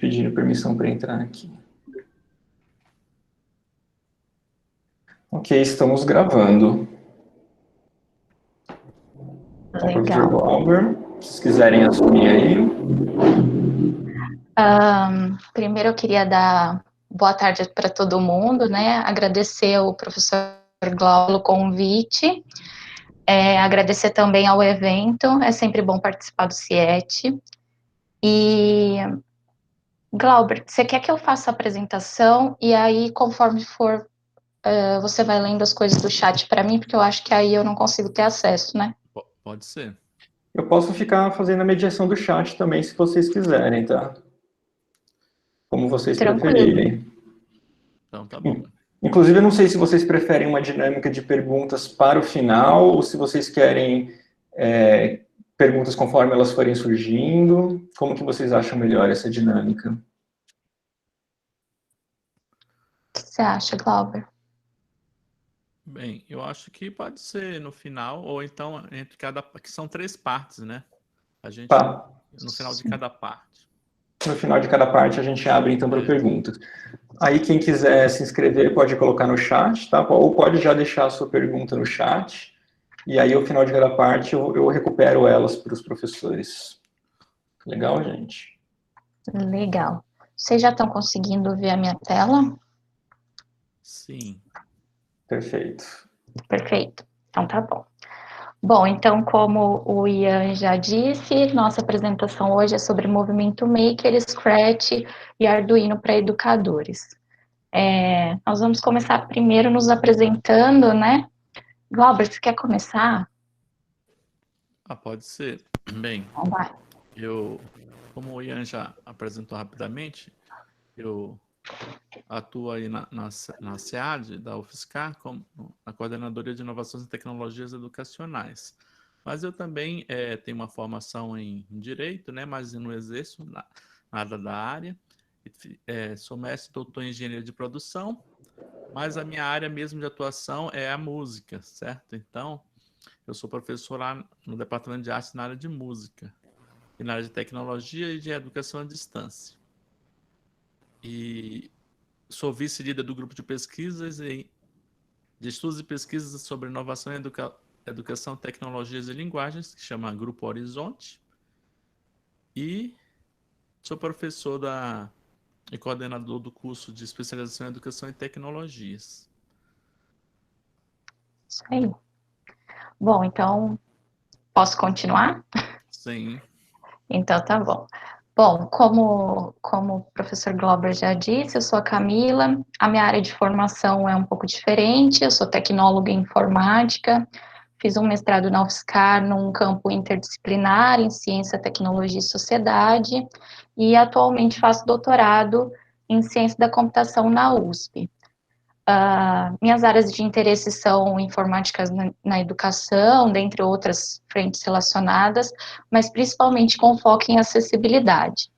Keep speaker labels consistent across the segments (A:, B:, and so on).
A: Pedindo permissão para entrar aqui. Ok, estamos gravando. Então, professor
B: Legal.
A: Glauber, se vocês quiserem assumir aí.
B: Primeiro eu queria dar boa tarde para todo mundo, né? Agradecer ao professor Glauber pelo convite, agradecer também ao evento, é sempre bom participar do CIET. E, Glauber, você quer que eu faça a apresentação e aí, conforme for, você vai lendo as coisas do chat para mim, porque eu acho que aí eu não consigo ter acesso, né?
C: Pode ser.
A: Eu posso ficar fazendo a mediação do chat também, se vocês quiserem, tá? Como vocês preferirem.
C: Então, tá bom.
A: Inclusive, eu não sei se vocês preferem uma dinâmica de perguntas para o final, ou se vocês querem perguntas conforme elas forem surgindo. Como que vocês acham melhor essa dinâmica?
B: O que você acha, Glauber?
C: Bem, eu acho que pode ser no final, ou então entre cada... que são 3 partes, né? A gente, no final de cada parte.
A: No final de cada parte, a gente abre, então, para perguntas. Aí, quem quiser se inscrever, pode colocar no chat, tá? Ou pode já deixar a sua pergunta no chat. E aí, ao final de cada parte, eu recupero elas para os professores. Legal, gente?
B: Legal. Vocês já estão conseguindo ver a minha tela?
C: Sim.
A: Perfeito.
B: Perfeito. Então, tá bom. Bom, então, como o Ian já disse, nossa apresentação hoje é sobre movimento Maker, Scratch e Arduino para educadores. Nós vamos começar primeiro nos apresentando, né? Glauber, você quer começar?
C: Pode ser. Bem,
B: Então, vai.
C: Como o Ian já apresentou rapidamente, eu atuo aí na SEAD, da UFSCar, como na Coordenadoria de Inovações e Tecnologias Educacionais. Mas eu também tenho uma formação em Direito, né, mas não exerço nada da área. Sou mestre e doutor em Engenharia de Produção, mas a minha área mesmo de atuação é a música, certo? Então, eu sou professor lá no Departamento de Arte na área de música, e na área de tecnologia e de educação à distância. E sou vice-líder do grupo de pesquisas de estudos e pesquisas sobre inovação em educação, tecnologias e linguagens, que chama Grupo Horizonte. E sou professor e coordenador do curso de especialização em educação e tecnologias.
B: Isso aí. Bom, então, posso continuar?
C: Sim.
B: Então, tá bom. Bom, como o professor Glauber já disse, eu sou a Camila, a minha área de formação é um pouco diferente, eu sou tecnóloga em informática, fiz um mestrado na UFSCar num campo interdisciplinar em ciência, tecnologia e sociedade, e atualmente faço doutorado em ciência da computação na USP. Minhas áreas de interesse são informáticas na educação, dentre outras frentes relacionadas, mas principalmente com foco em acessibilidade.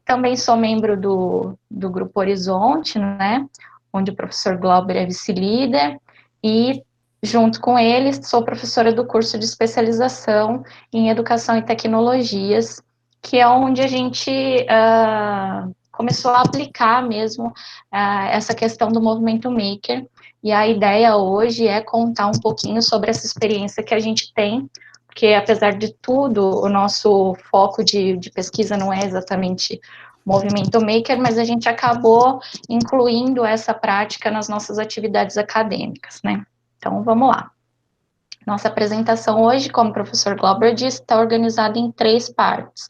B: Também sou membro do Grupo Horizonte, né, onde o professor Glauber é vice-líder, e junto com ele sou professora do curso de especialização em Educação e Tecnologias, que é onde a gente começou a aplicar mesmo essa questão do movimento maker, e a ideia hoje é contar um pouquinho sobre essa experiência que a gente tem, porque apesar de tudo, o nosso foco de pesquisa não é exatamente movimento maker, mas a gente acabou incluindo essa prática nas nossas atividades acadêmicas, né? Então, vamos lá. Nossa apresentação hoje, como o professor Glauber disse, está organizada em 3 partes.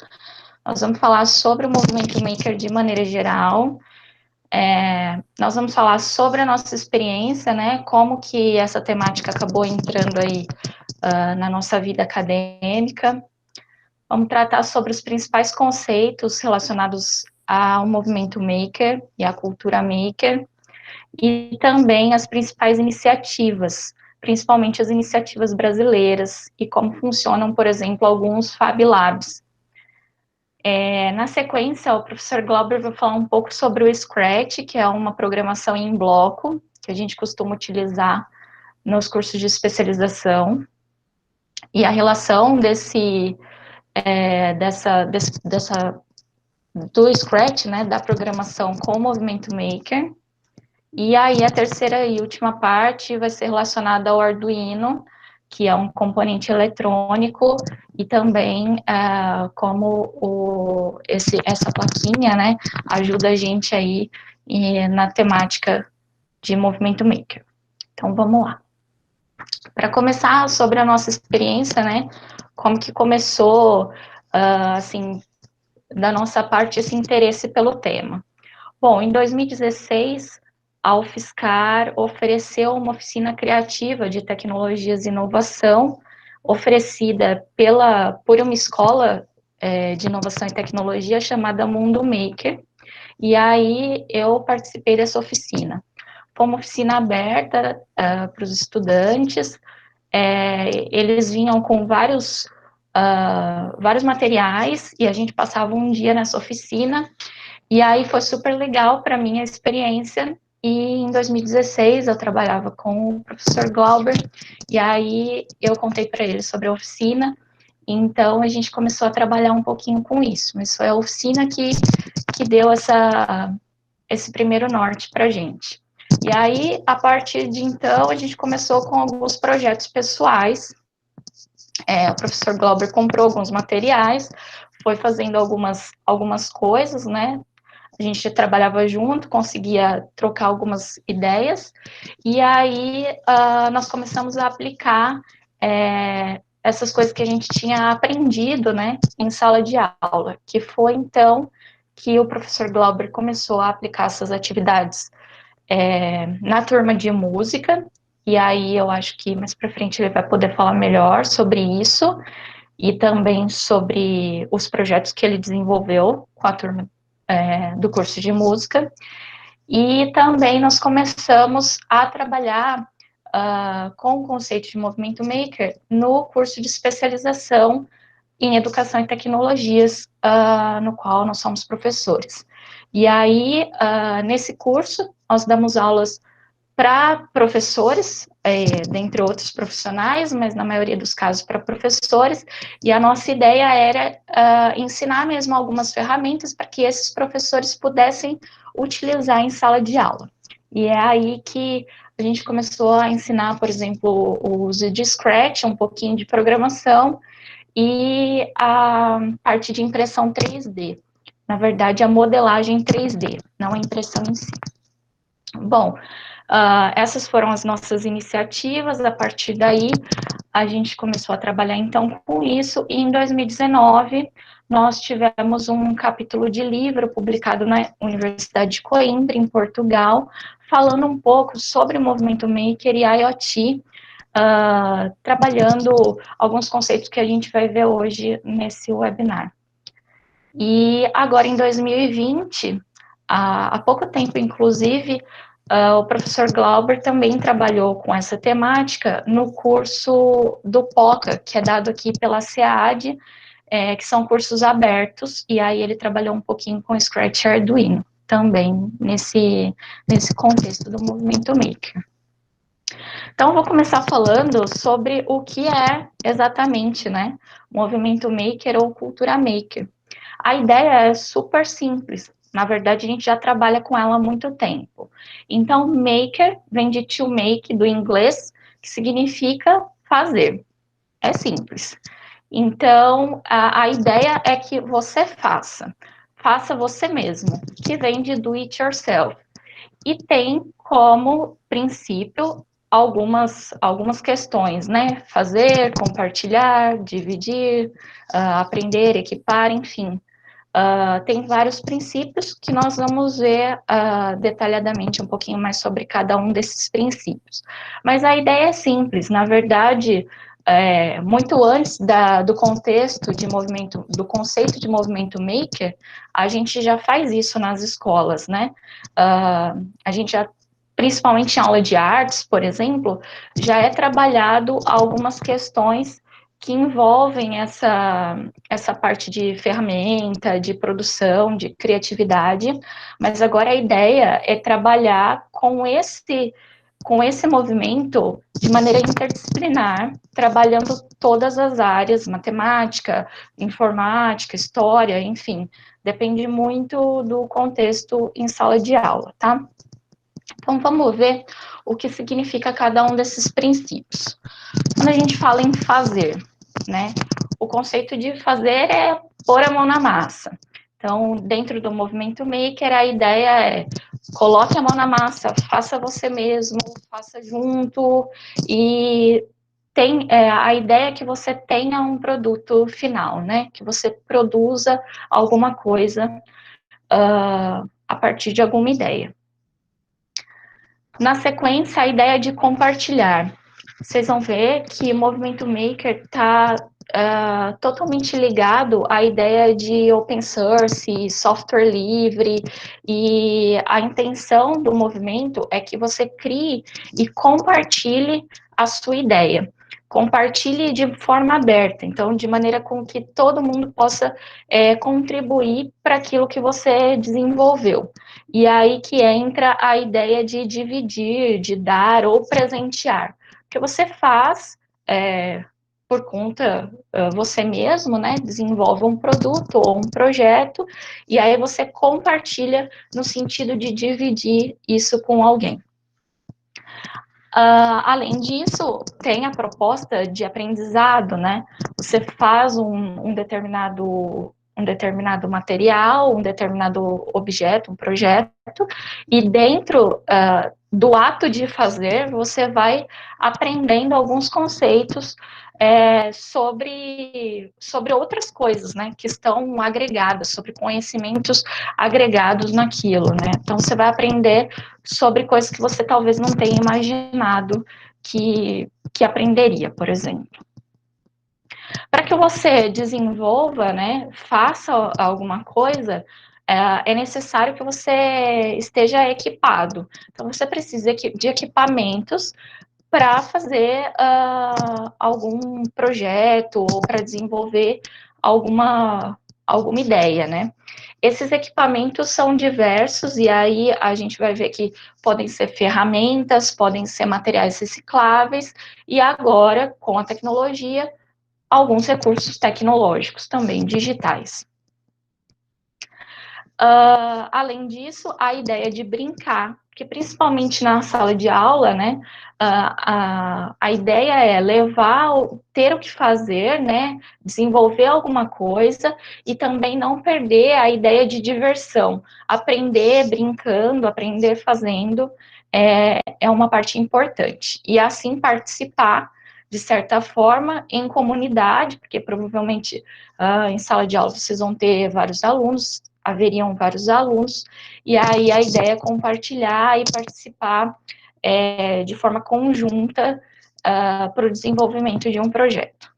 B: Nós vamos falar sobre o movimento maker de maneira geral, nós vamos falar sobre a nossa experiência, né, como que essa temática acabou entrando aí na nossa vida acadêmica. Vamos tratar sobre os principais conceitos relacionados ao movimento maker e à cultura maker, e também as principais iniciativas, principalmente as iniciativas brasileiras, e como funcionam, por exemplo, alguns Fab Labs. Na sequência, o professor Glauber vai falar um pouco sobre o Scratch, que é uma programação em bloco, que a gente costuma utilizar nos cursos de especialização, e a relação dessa do Scratch, né, da programação com o Movimento Maker. E aí a terceira e última parte vai ser relacionada ao Arduino, que é um componente eletrônico, e também como essa plaquinha, né, ajuda a gente aí na temática de Movimento Maker. Então, vamos lá. Para começar, sobre a nossa experiência, né, como que começou, assim, da nossa parte, esse interesse pelo tema. Bom, em 2016, a UFSCar ofereceu uma oficina criativa de tecnologias e inovação, oferecida por uma escola de inovação e tecnologia chamada Mundo Maker, e aí eu participei dessa oficina. Foi uma oficina aberta para os estudantes, eles vinham com vários materiais, e a gente passava um dia nessa oficina, e aí foi super legal para mim a experiência, e em 2016 eu trabalhava com o professor Glauber, e aí eu contei para ele sobre a oficina, então a gente começou a trabalhar um pouquinho com isso, mas foi a oficina que deu esse primeiro norte para a gente. E aí, a partir de então, a gente começou com alguns projetos pessoais, o professor Glauber comprou alguns materiais, foi fazendo algumas coisas, né, a gente trabalhava junto, conseguia trocar algumas ideias, e aí nós começamos a aplicar essas coisas que a gente tinha aprendido, né, em sala de aula, que foi então que o professor Glauber começou a aplicar essas atividades na turma de música, e aí eu acho que mais para frente ele vai poder falar melhor sobre isso, e também sobre os projetos que ele desenvolveu com a turma do curso de música, e também nós começamos a trabalhar com o conceito de movimento maker no curso de especialização em educação e tecnologias, no qual nós somos professores. E aí, nesse curso, nós damos aulas para professores, dentre outros profissionais, mas na maioria dos casos para professores, e a nossa ideia era ensinar mesmo algumas ferramentas para que esses professores pudessem utilizar em sala de aula. E é aí que a gente começou a ensinar, por exemplo, o uso de Scratch, um pouquinho de programação, e a parte de impressão 3D. Na verdade, a modelagem 3D, não a impressão em si. Bom, essas foram as nossas iniciativas. A partir daí, a gente começou a trabalhar, então, com isso, e em 2019, nós tivemos um capítulo de livro publicado na Universidade de Coimbra, em Portugal, falando um pouco sobre o movimento maker e IoT, trabalhando alguns conceitos que a gente vai ver hoje nesse webinar. E agora, em 2020, há pouco tempo, inclusive, o professor Glauber também trabalhou com essa temática no curso do POCA, que é dado aqui pela SEAD, que são cursos abertos, e aí ele trabalhou um pouquinho com Scratch e Arduino, também nesse contexto do movimento maker. Então, vou começar falando sobre o que é exatamente, né, movimento maker ou cultura maker. A ideia é super simples. Na verdade, a gente já trabalha com ela há muito tempo. Então, maker vem de to make, do inglês, que significa fazer. É simples. Então, a ideia é que você faça você mesmo, que vem de do it yourself. E tem como princípio algumas questões, né? Fazer, compartilhar, dividir, aprender, equipar, enfim. Tem vários princípios que nós vamos ver detalhadamente um pouquinho mais sobre cada um desses princípios. Mas a ideia é simples, na verdade, muito antes do contexto de movimento, do conceito de movimento maker, a gente já faz isso nas escolas, né? A gente já, principalmente em aula de artes, por exemplo, já é trabalhado algumas questões que envolvem essa parte de ferramenta, de produção, de criatividade, mas agora a ideia é trabalhar com com esse movimento de maneira interdisciplinar, trabalhando todas as áreas, matemática, informática, história, enfim, depende muito do contexto em sala de aula, tá? Então, vamos ver o que significa cada um desses princípios. Quando a gente fala em fazer, né, o conceito de fazer é pôr a mão na massa. Então, dentro do movimento maker, a ideia é coloque a mão na massa, faça você mesmo, faça junto, e a ideia é que você tenha um produto final, né? Que você produza alguma coisa a partir de alguma ideia. Na sequência, a ideia de compartilhar. Vocês vão ver que o movimento maker está totalmente ligado à ideia de open source, software livre, e a intenção do movimento é que você crie e compartilhe a sua ideia. Compartilhe de forma aberta, então, de maneira com que todo mundo possa contribuir para aquilo que você desenvolveu. E aí que entra a ideia de dividir, de dar ou presentear. O que você faz por conta você mesmo, né? Desenvolve um produto ou um projeto, e aí você compartilha no sentido de dividir isso com alguém. Além disso, tem a proposta de aprendizado, né? Você faz um determinado material, um determinado objeto, um projeto, e dentro do ato de fazer, você vai aprendendo alguns conceitos sobre outras coisas, né, que estão agregadas, sobre conhecimentos agregados naquilo, né? Então, você vai aprender sobre coisas que você talvez não tenha imaginado que aprenderia, por exemplo. Para que você desenvolva, né, faça alguma coisa, é necessário que você esteja equipado. Então, você precisa de equipamentos para fazer algum projeto ou para desenvolver alguma ideia, né? Esses equipamentos são diversos, e aí a gente vai ver que podem ser ferramentas, podem ser materiais recicláveis, e agora, com a tecnologia, alguns recursos tecnológicos também digitais. Além disso, a ideia de brincar, que principalmente na sala de aula, né, a ideia é ter o que fazer, né, desenvolver alguma coisa e também não perder a ideia de diversão. Aprender brincando, aprender fazendo é uma parte importante. E assim participar, de certa forma, em comunidade, porque provavelmente em sala de aula vocês vão ter vários alunos, haveriam vários alunos, e aí a ideia é compartilhar e participar de forma conjunta para o desenvolvimento de um projeto.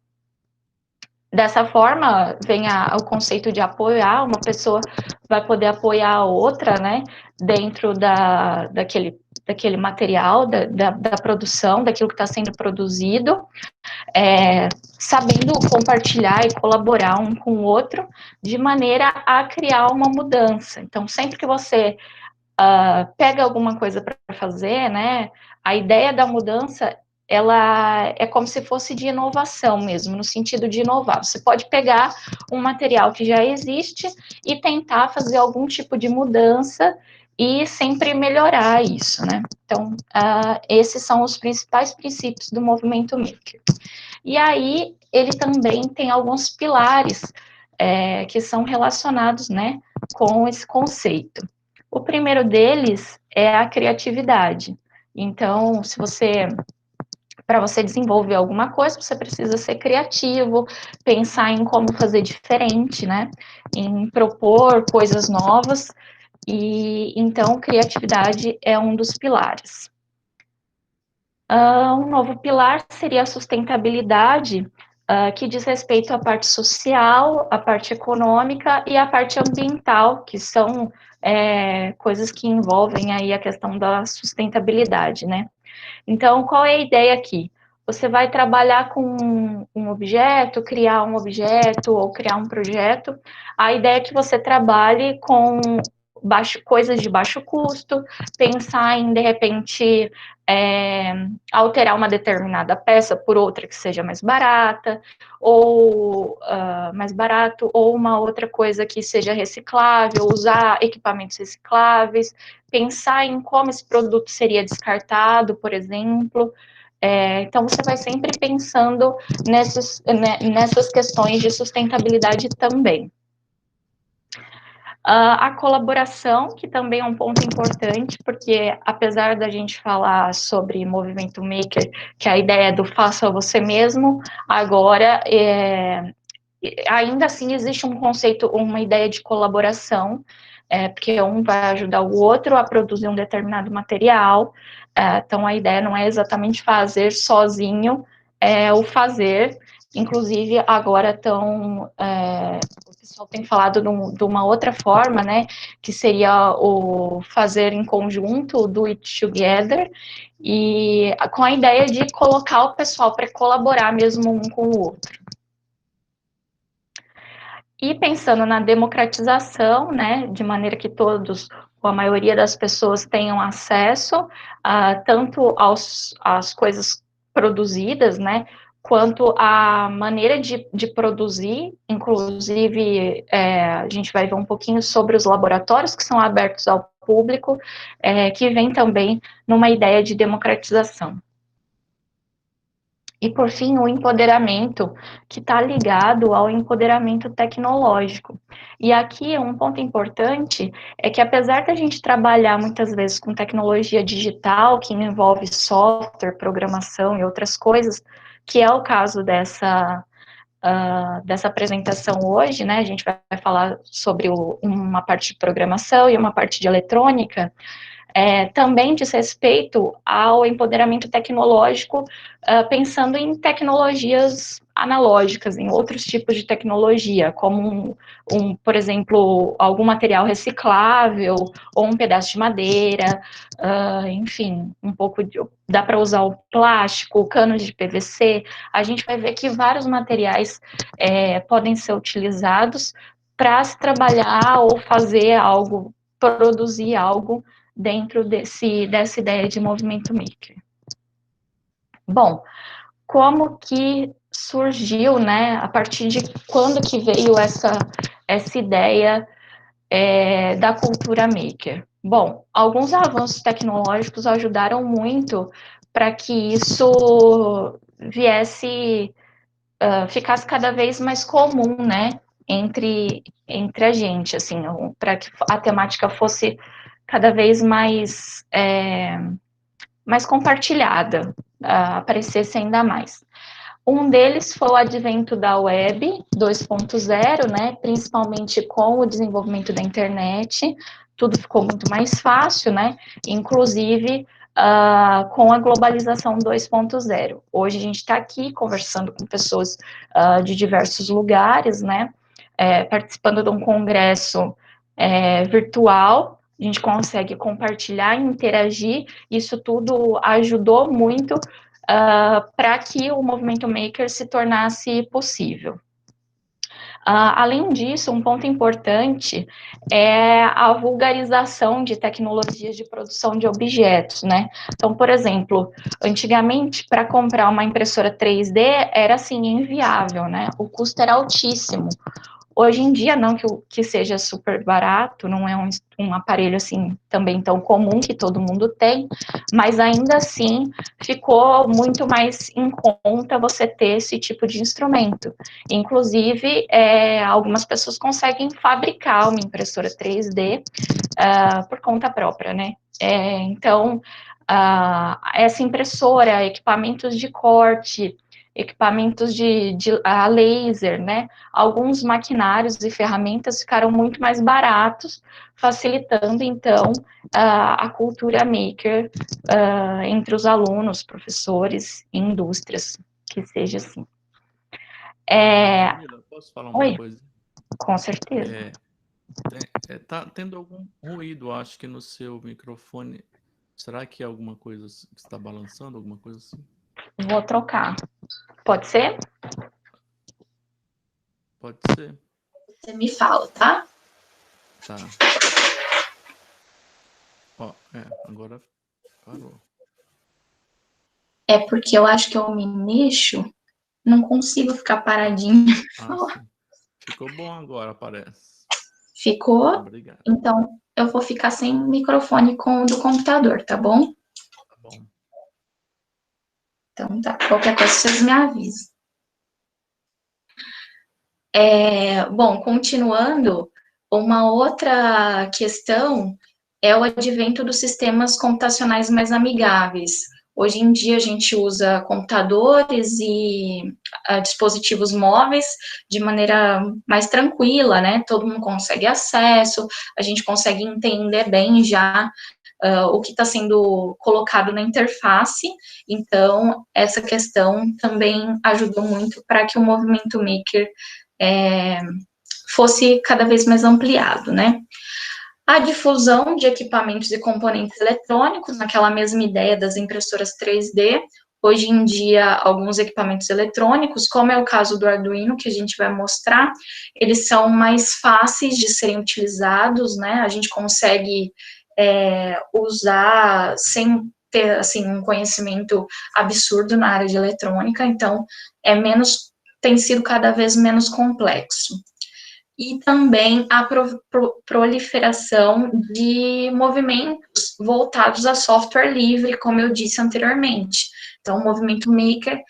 B: Dessa forma, vem o conceito de apoiar, uma pessoa vai poder apoiar a outra, né, dentro daquele material, da produção, daquilo que está sendo produzido, sabendo compartilhar e colaborar um com o outro, de maneira a criar uma mudança. Então, sempre que você pega alguma coisa para fazer, né, a ideia da mudança, ela é como se fosse de inovação mesmo, no sentido de inovar. Você pode pegar um material que já existe e tentar fazer algum tipo de mudança e sempre melhorar isso, né? Então, esses são os principais princípios do movimento maker. E aí, ele também tem alguns pilares que são relacionados, né, com esse conceito. O primeiro deles é a criatividade. Então, para você desenvolver alguma coisa, você precisa ser criativo, pensar em como fazer diferente, né, em propor coisas novas, e então criatividade é um dos pilares. Um novo pilar seria a sustentabilidade, que diz respeito à parte social, à parte econômica e à parte ambiental, que são coisas que envolvem aí a questão da sustentabilidade, né? Então, qual é a ideia aqui? Você vai trabalhar com um objeto, criar um objeto ou criar um projeto. A ideia é que você trabalhe com coisas de baixo custo, pensar em, de repente, alterar uma determinada peça por outra que seja mais barata, ou mais barato, ou uma outra coisa que seja reciclável, usar equipamentos recicláveis, pensar em como esse produto seria descartado, por exemplo. Então, você vai sempre pensando nessas questões de sustentabilidade também. A colaboração, que também é um ponto importante, porque apesar da gente falar sobre movimento maker, que a ideia é do faça você mesmo, agora ainda assim existe um conceito, uma ideia de colaboração, porque um vai ajudar o outro a produzir um determinado material, então a ideia não é exatamente fazer sozinho, o fazer, inclusive agora o pessoal tem falado de uma outra forma, né, que seria o fazer em conjunto, o do it together, e com a ideia de colocar o pessoal para colaborar mesmo um com o outro. E pensando na democratização, né, de maneira que todos, ou a maioria das pessoas tenham acesso tanto às coisas produzidas, né, quanto à maneira de produzir, inclusive a gente vai ver um pouquinho sobre os laboratórios que são abertos ao público, que vem também numa ideia de democratização. E, por fim, o empoderamento, que está ligado ao empoderamento tecnológico. E aqui, um ponto importante é que, apesar da gente trabalhar muitas vezes com tecnologia digital, que envolve software, programação e outras coisas, que é o caso dessa apresentação hoje, né? A gente vai falar sobre uma parte de programação e uma parte de eletrônica, também diz respeito ao empoderamento tecnológico, pensando em tecnologias analógicas, em outros tipos de tecnologia, como, por exemplo, algum material reciclável, ou um pedaço de madeira, enfim, dá para usar o plástico, canos de PVC, a gente vai ver que vários materiais podem ser utilizados para se trabalhar ou fazer algo, produzir algo dentro dessa ideia de movimento maker. Bom, como que surgiu, né, a partir de quando que veio essa ideia da cultura maker? Bom, alguns avanços tecnológicos ajudaram muito para que isso ficasse cada vez mais comum, né, entre a gente, assim, para que a temática fosse cada vez mais compartilhada, aparecesse ainda mais. Um deles foi o advento da web 2.0, né, principalmente com o desenvolvimento da internet, tudo ficou muito mais fácil, né, inclusive com a globalização 2.0. Hoje a gente está aqui conversando com pessoas de diversos lugares, né, participando de um congresso virtual, a gente consegue compartilhar e interagir, isso tudo ajudou muito para que o movimento maker se tornasse possível. Além disso, um ponto importante é a vulgarização de tecnologias de produção de objetos, né? Então, por exemplo, antigamente, para comprar uma impressora 3D, era, assim, inviável, né? O custo era altíssimo. Hoje em dia, não que seja super barato, não é um aparelho, assim, também tão comum que todo mundo tem, mas ainda assim, ficou muito mais em conta você ter esse tipo de instrumento. Inclusive, algumas pessoas conseguem fabricar uma impressora 3D por conta própria, né? Então, essa impressora, equipamentos de corte, equipamentos a laser, né? Alguns maquinários e ferramentas ficaram muito mais baratos, facilitando, então, a cultura maker entre os alunos, professores e indústrias, que seja assim.
C: Camila, posso falar uma coisa?
B: Com certeza.
C: Tá tendo algum ruído, acho que no seu microfone. Será que é alguma coisa que está balançando, alguma coisa assim?
B: Vou trocar. Pode ser?
C: Pode ser.
B: Você me fala, tá?
C: Tá. Ó, agora parou.
B: É porque eu acho que eu me mexo, não consigo ficar paradinha.
C: Sim. Ficou bom agora, parece.
B: Ficou?
C: Obrigado.
B: Então, eu vou ficar sem microfone do computador, tá bom?
C: Tá bom.
B: Então, tá. Qualquer coisa, vocês me avisam. Bom, continuando, uma outra questão é o advento dos sistemas computacionais mais amigáveis. Hoje em dia, a gente usa computadores e dispositivos móveis de maneira mais tranquila, né? Todo mundo consegue acesso, a gente consegue entender bem já o que está sendo colocado na interface. Então, essa questão também ajudou muito para que o movimento maker fosse cada vez mais ampliado, né? A difusão de equipamentos e componentes eletrônicos, naquela mesma ideia das impressoras 3D, hoje em dia, alguns equipamentos eletrônicos, como é o caso do Arduino, que a gente vai mostrar, eles são mais fáceis de serem utilizados, né? A gente consegue usar sem ter, assim, um conhecimento absurdo na área de eletrônica, então, tem sido cada vez menos complexo. E também a proliferação de movimentos voltados a software livre, como eu disse anteriormente. Então, o movimento maker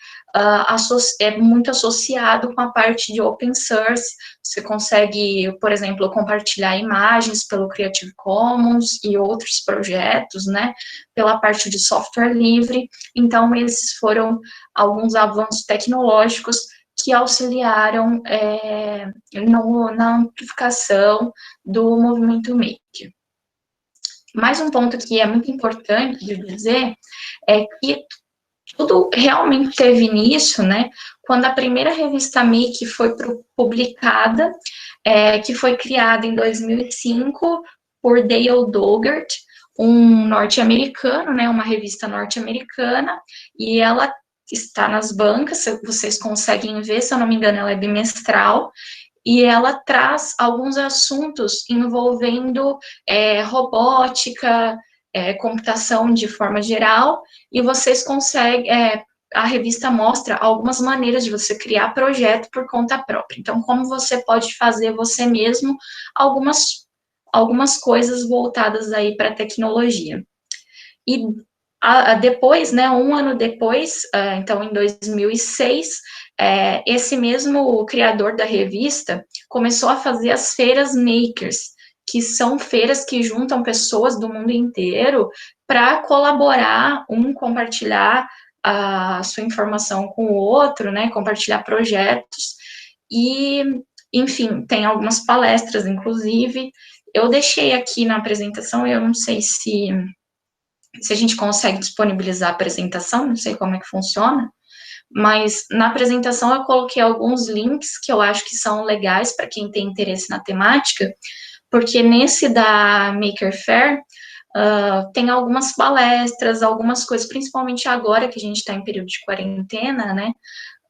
B: é muito associado com a parte de open source. Você consegue, por exemplo, compartilhar imagens pelo Creative Commons e outros projetos, né, pela parte de software livre. Então, esses foram alguns avanços tecnológicos que auxiliaram na amplificação do movimento maker. Mais um ponto que é muito importante de dizer é que tudo realmente teve início, né, quando a primeira revista Make foi publicada, que foi criada em 2005 por Dale Doggart, um norte-americano, né, uma revista norte-americana, e ela está nas bancas, vocês conseguem ver, se eu não me engano, ela é bimestral, e ela traz alguns assuntos envolvendo robótica, computação de forma geral, e vocês conseguem, a revista mostra algumas maneiras de você criar projeto por conta própria. Então, como você pode fazer você mesmo algumas coisas voltadas aí para a tecnologia. E depois, né, um ano depois, então em 2006, esse mesmo criador da revista começou a fazer as feiras makers, que são feiras que juntam pessoas do mundo inteiro para colaborar, compartilhar a sua informação com o outro, né, compartilhar projetos, e, enfim, tem algumas palestras, inclusive. Eu deixei aqui na apresentação, eu não sei se a gente consegue disponibilizar a apresentação, não sei como é que funciona, mas na apresentação eu coloquei alguns links que eu acho que são legais para quem tem interesse na temática, porque nesse da Maker Faire tem algumas palestras, algumas coisas, principalmente agora que a gente está em período de quarentena, né,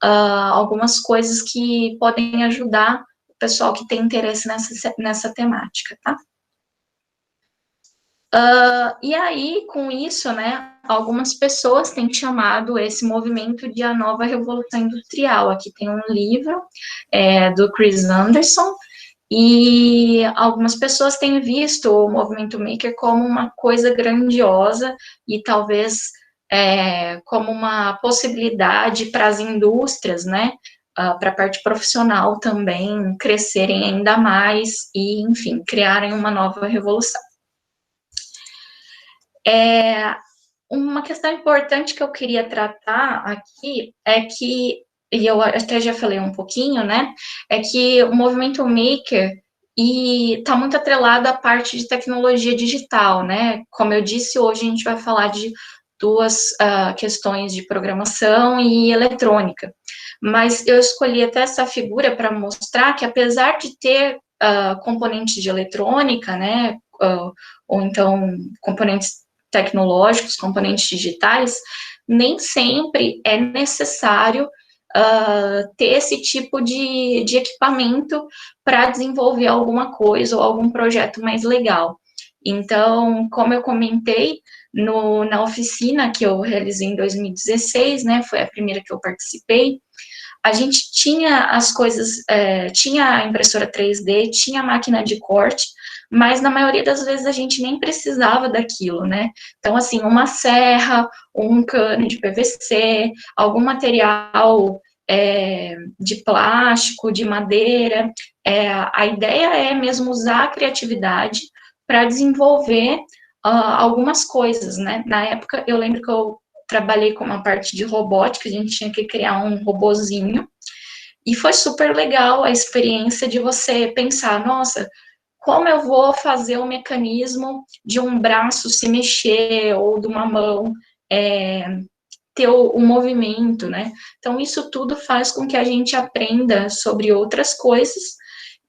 B: algumas coisas que podem ajudar o pessoal que tem interesse nessa temática, tá? E aí, com isso, né, algumas pessoas têm chamado esse movimento de a nova revolução industrial. Aqui tem um livro do Chris Anderson, e algumas pessoas têm visto o movimento maker como uma coisa grandiosa e talvez como uma possibilidade para as indústrias, né, para a parte profissional também crescerem ainda mais e, enfim, criarem uma nova revolução. Uma questão importante que eu queria tratar aqui é que, e eu até já falei um pouquinho, né, é que o movimento maker está muito atrelado à parte de tecnologia digital, né, como eu disse, hoje a gente vai falar de duas questões de programação e eletrônica, mas eu escolhi até essa figura para mostrar que apesar de ter componentes de eletrônica, né, ou então componentes tecnológicos, componentes digitais, nem sempre é necessário ter esse tipo de equipamento para desenvolver alguma coisa ou algum projeto mais legal. Então, como eu comentei, na oficina que eu realizei em 2016, né, foi a primeira que eu participei, a gente tinha as coisas, tinha a impressora 3D, tinha a máquina de corte, mas na maioria das vezes a gente nem precisava daquilo, né? Então, assim, uma serra, um cano de PVC, algum material de plástico, de madeira, a ideia é mesmo usar a criatividade para desenvolver algumas coisas, né? Na época, eu lembro que eu trabalhei com uma parte de robótica, a gente tinha que criar um robozinho, e foi super legal a experiência de você pensar, nossa, como eu vou fazer o mecanismo de um braço se mexer, ou de uma mão ter o movimento, né? Então, isso tudo faz com que a gente aprenda sobre outras coisas,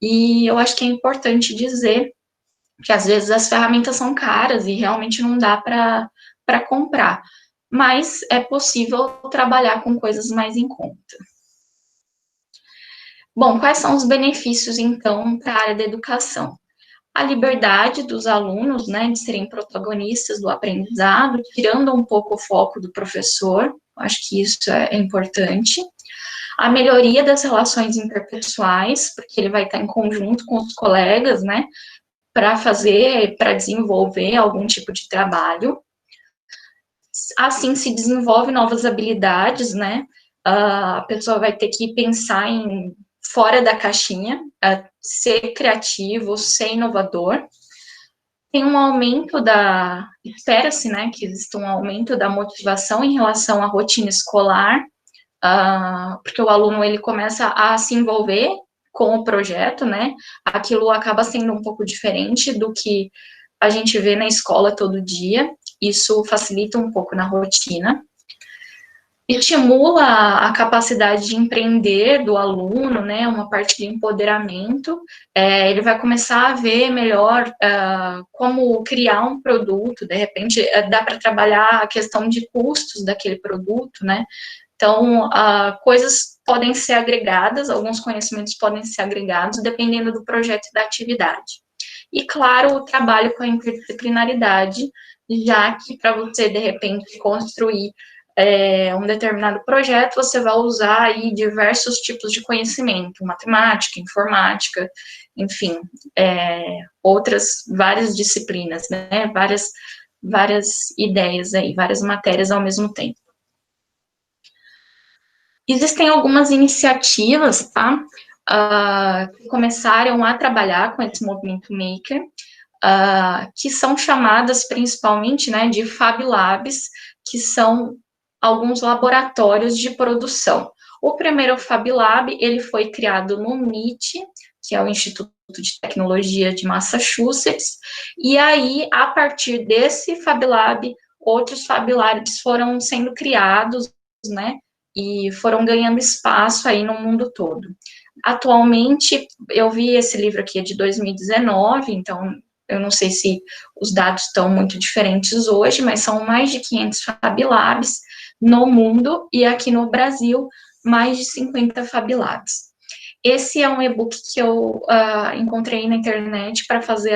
B: e eu acho que é importante dizer que às vezes as ferramentas são caras e realmente não dá para comprar, mas é possível trabalhar com coisas mais em conta. Bom, quais são os benefícios, então, para a área da educação? A liberdade dos alunos, né, de serem protagonistas do aprendizado, tirando um pouco o foco do professor, acho que isso é importante. A melhoria das relações interpessoais, porque ele vai estar em conjunto com os colegas, né, para desenvolver algum tipo de trabalho. Assim se desenvolve novas habilidades, né? A pessoa vai ter que pensar fora da caixinha, ser criativo, ser inovador. Tem um aumento espera-se, né, que exista um aumento da motivação em relação à rotina escolar, porque o aluno, ele começa a se envolver com o projeto, né, aquilo acaba sendo um pouco diferente do que a gente vê na escola todo dia, isso facilita um pouco na rotina. Estimula a capacidade de empreender do aluno, né, uma parte de empoderamento, ele vai começar a ver melhor como criar um produto, de repente dá para trabalhar a questão de custos daquele produto, né, então coisas podem ser agregadas, alguns conhecimentos podem ser agregados, dependendo do projeto e da atividade. E, claro, o trabalho com a interdisciplinaridade, já que para você, de repente, construir um determinado projeto, você vai usar aí diversos tipos de conhecimento, matemática, informática, enfim, várias disciplinas, né, várias ideias aí, várias matérias ao mesmo tempo. Existem algumas iniciativas, tá, que começaram a trabalhar com esse movimento maker, que são chamadas principalmente, né, de Fab Labs, que são alguns laboratórios de produção. O primeiro Fab Lab, ele foi criado no MIT, que é o Instituto de Tecnologia de Massachusetts, e aí, a partir desse Fab Lab, outros Fab Labs foram sendo criados, né, e foram ganhando espaço aí no mundo todo. Atualmente, eu vi esse livro aqui, é de 2019, então eu não sei se os dados estão muito diferentes hoje, mas são mais de 500 Fab Labs no mundo, e aqui no Brasil, mais de 50 Fab Labs. Esse é um e-book que eu encontrei na internet para fazer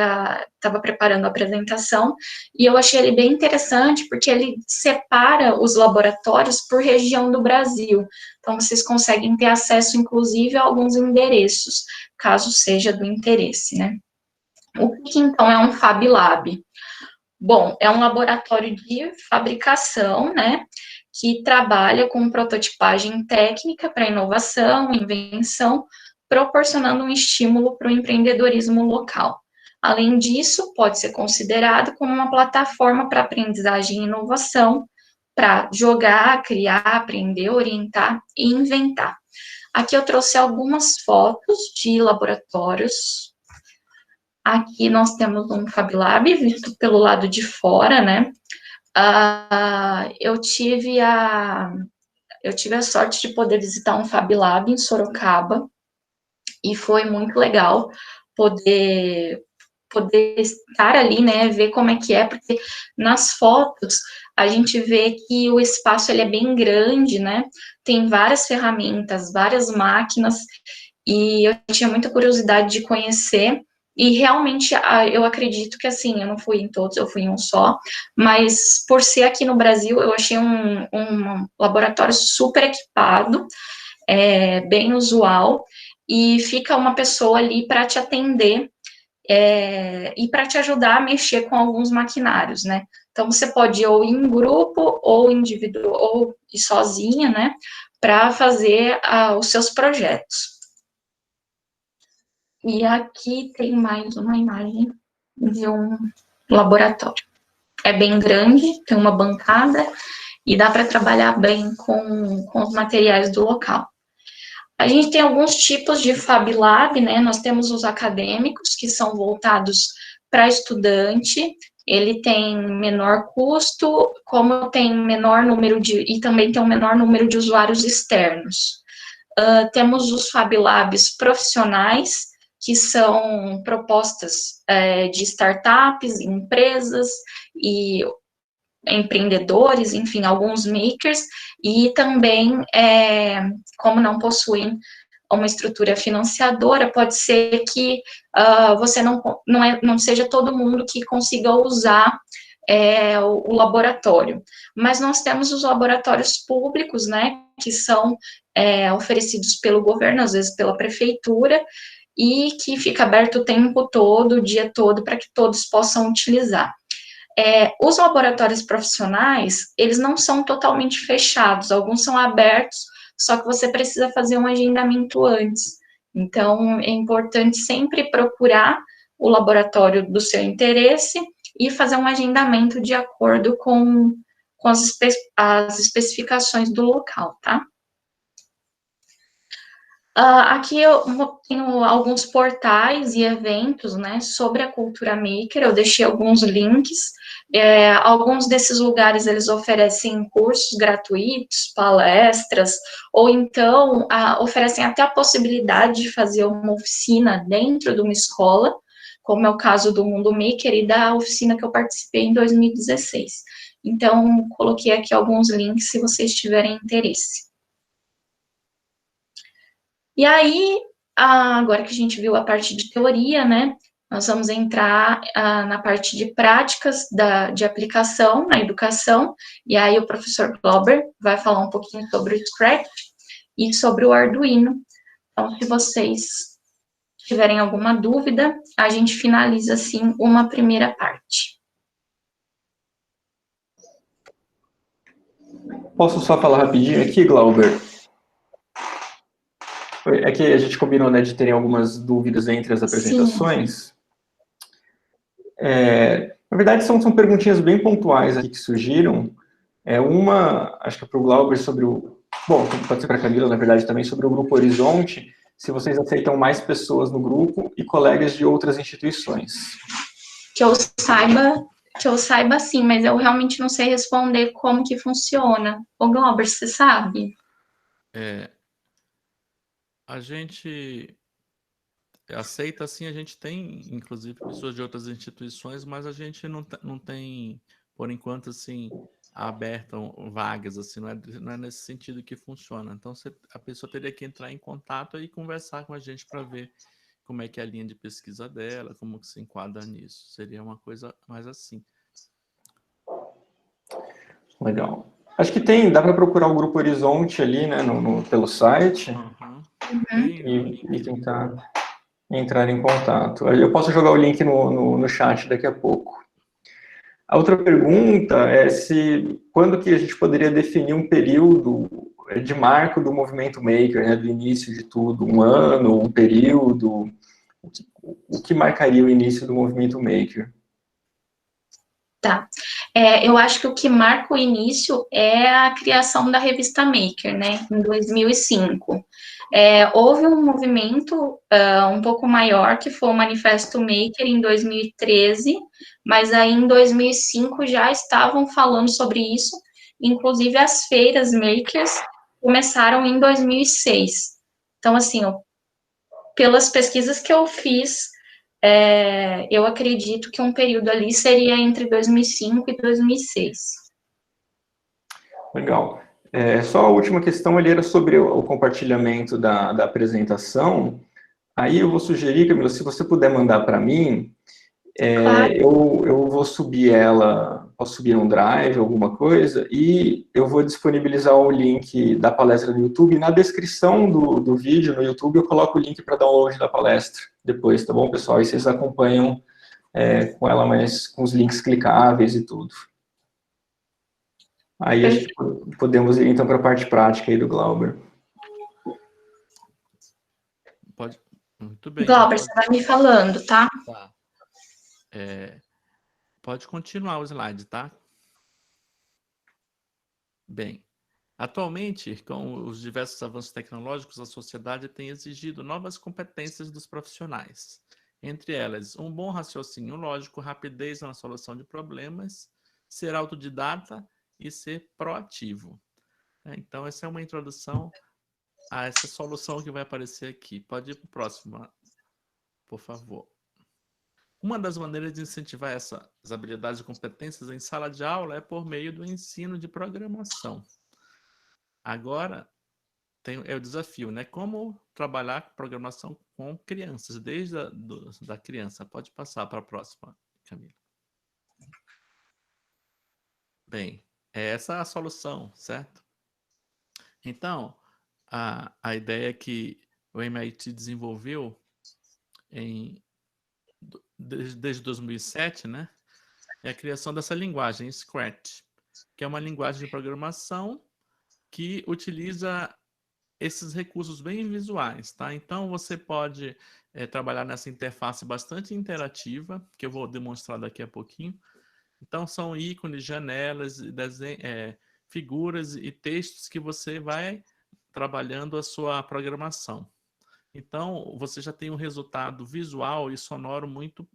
B: estava preparando a apresentação, e eu achei ele bem interessante, porque ele separa os laboratórios por região do Brasil. Então, vocês conseguem ter acesso, inclusive, a alguns endereços, caso seja do interesse, né? O que, então, é um Fab Lab? Bom, é um laboratório de fabricação, né, que trabalha com prototipagem técnica para inovação, invenção, proporcionando um estímulo para o empreendedorismo local. Além disso, pode ser considerado como uma plataforma para aprendizagem e inovação, para jogar, criar, aprender, orientar e inventar. Aqui eu trouxe algumas fotos de laboratórios. Aqui nós temos um Fab Lab, visto pelo lado de fora, né? Eu tive a sorte de poder visitar um Fab Lab em Sorocaba, e foi muito legal poder estar ali, né, ver como é que é, porque nas fotos a gente vê que o espaço ele é bem grande, né, tem várias ferramentas, várias máquinas, e eu tinha muita curiosidade de conhecer E realmente eu acredito que, assim, eu não fui em todos, eu fui em um só, mas por ser aqui no Brasil, eu achei um laboratório super equipado, bem usual, e fica uma pessoa ali para te atender e para te ajudar a mexer com alguns maquinários, né? Então, você pode ir ou em grupo, ou individual, ou ir sozinha, né? Para fazer os seus projetos. E aqui tem mais uma imagem de um laboratório. É bem grande, tem uma bancada e dá para trabalhar bem com os materiais do local. A gente tem alguns tipos de Fab Lab, né? Nós temos os acadêmicos, que são voltados para estudante, ele tem menor custo, como tem menor número e também tem um menor número de usuários externos. Temos os Fab Labs profissionais, que são propostas de startups, empresas e empreendedores, enfim, alguns makers, e também, como não possuem uma estrutura financiadora, pode ser que você não seja todo mundo que consiga usar o laboratório. Mas nós temos os laboratórios públicos, né, que são oferecidos pelo governo, às vezes pela prefeitura, e que fica aberto o tempo todo, o dia todo, para que todos possam utilizar. Os laboratórios profissionais, eles não são totalmente fechados, alguns são abertos, só que você precisa fazer um agendamento antes. Então, é importante sempre procurar o laboratório do seu interesse e fazer um agendamento de acordo com as especificações do local, tá? Aqui eu tenho alguns portais e eventos, né, sobre a cultura maker, eu deixei alguns links, alguns desses lugares eles oferecem cursos gratuitos, palestras, ou então oferecem até a possibilidade de fazer uma oficina dentro de uma escola, como é o caso do Mundo Maker e da oficina que eu participei em 2016. Então, coloquei aqui alguns links se vocês tiverem interesse. E aí, agora que a gente viu a parte de teoria, né, nós vamos entrar na parte de práticas de aplicação na educação, e aí o professor Glauber vai falar um pouquinho sobre o Scratch e sobre o Arduino. Então, se vocês tiverem alguma dúvida, a gente finaliza, assim, uma primeira parte.
A: Posso só falar rapidinho aqui, Glauber? É que a gente combinou, né, de terem algumas dúvidas entre as apresentações. Na verdade, são perguntinhas bem pontuais aqui que surgiram. Uma, acho que é para o Glauber, sobre o... Bom, pode ser para a Camila, na verdade, também sobre o Grupo Horizonte, se vocês aceitam mais pessoas no grupo e colegas de outras instituições.
B: Que eu saiba sim, mas eu realmente não sei responder como que funciona. Ô, Glauber, você sabe?
C: A gente aceita, assim, a gente tem, inclusive, pessoas de outras instituições, mas a gente não tem, por enquanto, assim, aberta vagas, assim, não é nesse sentido que funciona. Então, a pessoa teria que entrar em contato e conversar com a gente para ver como é que é a linha de pesquisa dela, como que se enquadra nisso. Seria uma coisa mais assim.
A: Legal. Acho que dá para procurar o Grupo Horizonte ali, né, pelo site, e tentar entrar em contato. Eu posso jogar o link no chat daqui a pouco. A outra pergunta é quando que a gente poderia definir um período de marco do movimento maker, né, do início de tudo, um ano, um período, o que marcaria o início do movimento maker?
B: Tá. Eu acho que o que marca o início é a criação da revista Maker, né, em 2005. Houve um movimento um pouco maior, que foi o Manifesto Maker, em 2013, mas aí em 2005 já estavam falando sobre isso, inclusive as feiras Makers começaram em 2006. Então, assim, pelas pesquisas que eu fiz, eu acredito que um período ali seria entre 2005 e 2006.
A: Legal. Só a última questão ali era sobre o compartilhamento da apresentação. Aí eu vou sugerir, Camila, se você puder mandar para mim,
B: Claro.
A: eu vou subir ela, posso subir um Drive, alguma coisa, e eu vou disponibilizar o link da palestra no YouTube. Na descrição do vídeo no YouTube eu coloco o link para download da palestra depois, tá bom, pessoal? Aí vocês acompanham com ela, mas com os links clicáveis e tudo. Aí a gente podemos ir então para a parte prática aí do Glauber.
C: Pode. Muito bem.
B: Glauber, você vai me falando, tá?
C: Tá. Pode continuar o slide, tá? Bem, atualmente, com os diversos avanços tecnológicos, a sociedade tem exigido novas competências dos profissionais. Entre elas, um bom raciocínio lógico, rapidez na solução de problemas, ser autodidata e ser proativo. Então, essa é uma introdução a essa solução que vai aparecer aqui. Pode ir para o próximo, por favor. Uma das maneiras de incentivar essas habilidades e competências em sala de aula é por meio do ensino de programação. Agora, é o desafio, né? Como trabalhar programação com crianças, desde da criança. Pode passar para a próxima, Camila. Bem, essa é a solução, certo? Então, a ideia que o MIT desenvolveu desde 2007, né? É a criação dessa linguagem, Scratch, que é uma linguagem de programação que utiliza esses recursos bem visuais, tá? Então, você pode trabalhar nessa interface bastante interativa, que eu vou demonstrar daqui a pouquinho. Então, são ícones, janelas, figuras e textos que você vai trabalhando a sua programação. Então, você já tem um resultado visual e sonoro muito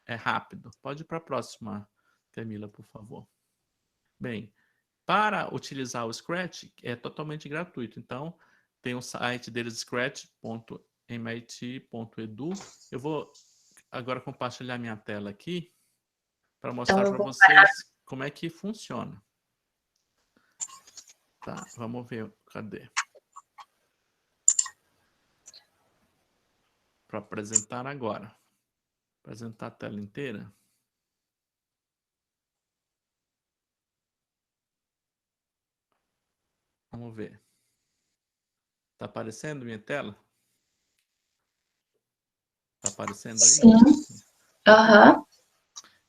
C: rápido. Pode ir para a próxima, Camila, por favor. Bem, para utilizar o Scratch, é totalmente gratuito. Então, tem o site deles, scratch.mit.edu. Eu vou agora compartilhar minha tela aqui para mostrar
B: Então, eu
C: para
B: vou
C: vocês como é que funciona. Tá, vamos ver. Cadê? Para apresentar agora. Apresentar a tela inteira. Vamos ver. Tá aparecendo minha tela? Tá aparecendo aí?
B: Sim. Aham.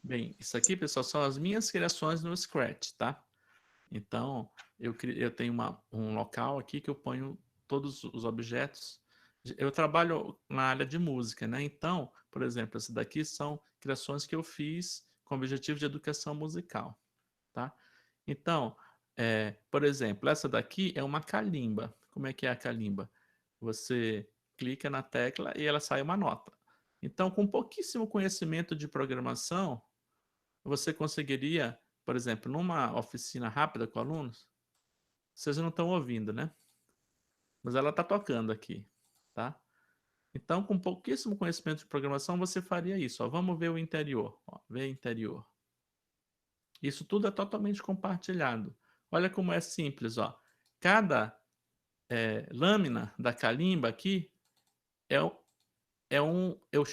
C: Bem, isso aqui, pessoal, são as minhas criações no Scratch, tá? Então, eu tenho um local aqui que eu ponho todos os objetos. Eu trabalho na área de música, né? Então, por exemplo, essa daqui são criações que eu fiz com o objetivo de educação musical, tá? Então, por exemplo, essa daqui é uma calimba. Como é que é a calimba? Você clica na tecla e ela sai uma nota. Então, com pouquíssimo conhecimento de programação, você conseguiria, por exemplo, numa oficina rápida com alunos, vocês não estão ouvindo, né? Mas ela está tocando aqui, tá? Então, com pouquíssimo conhecimento de programação, você faria isso. Ó. Vamos ver o interior. Ó, ver interior. Isso tudo é totalmente compartilhado. Olha como é simples. Ó. Cada lâmina da calimba aqui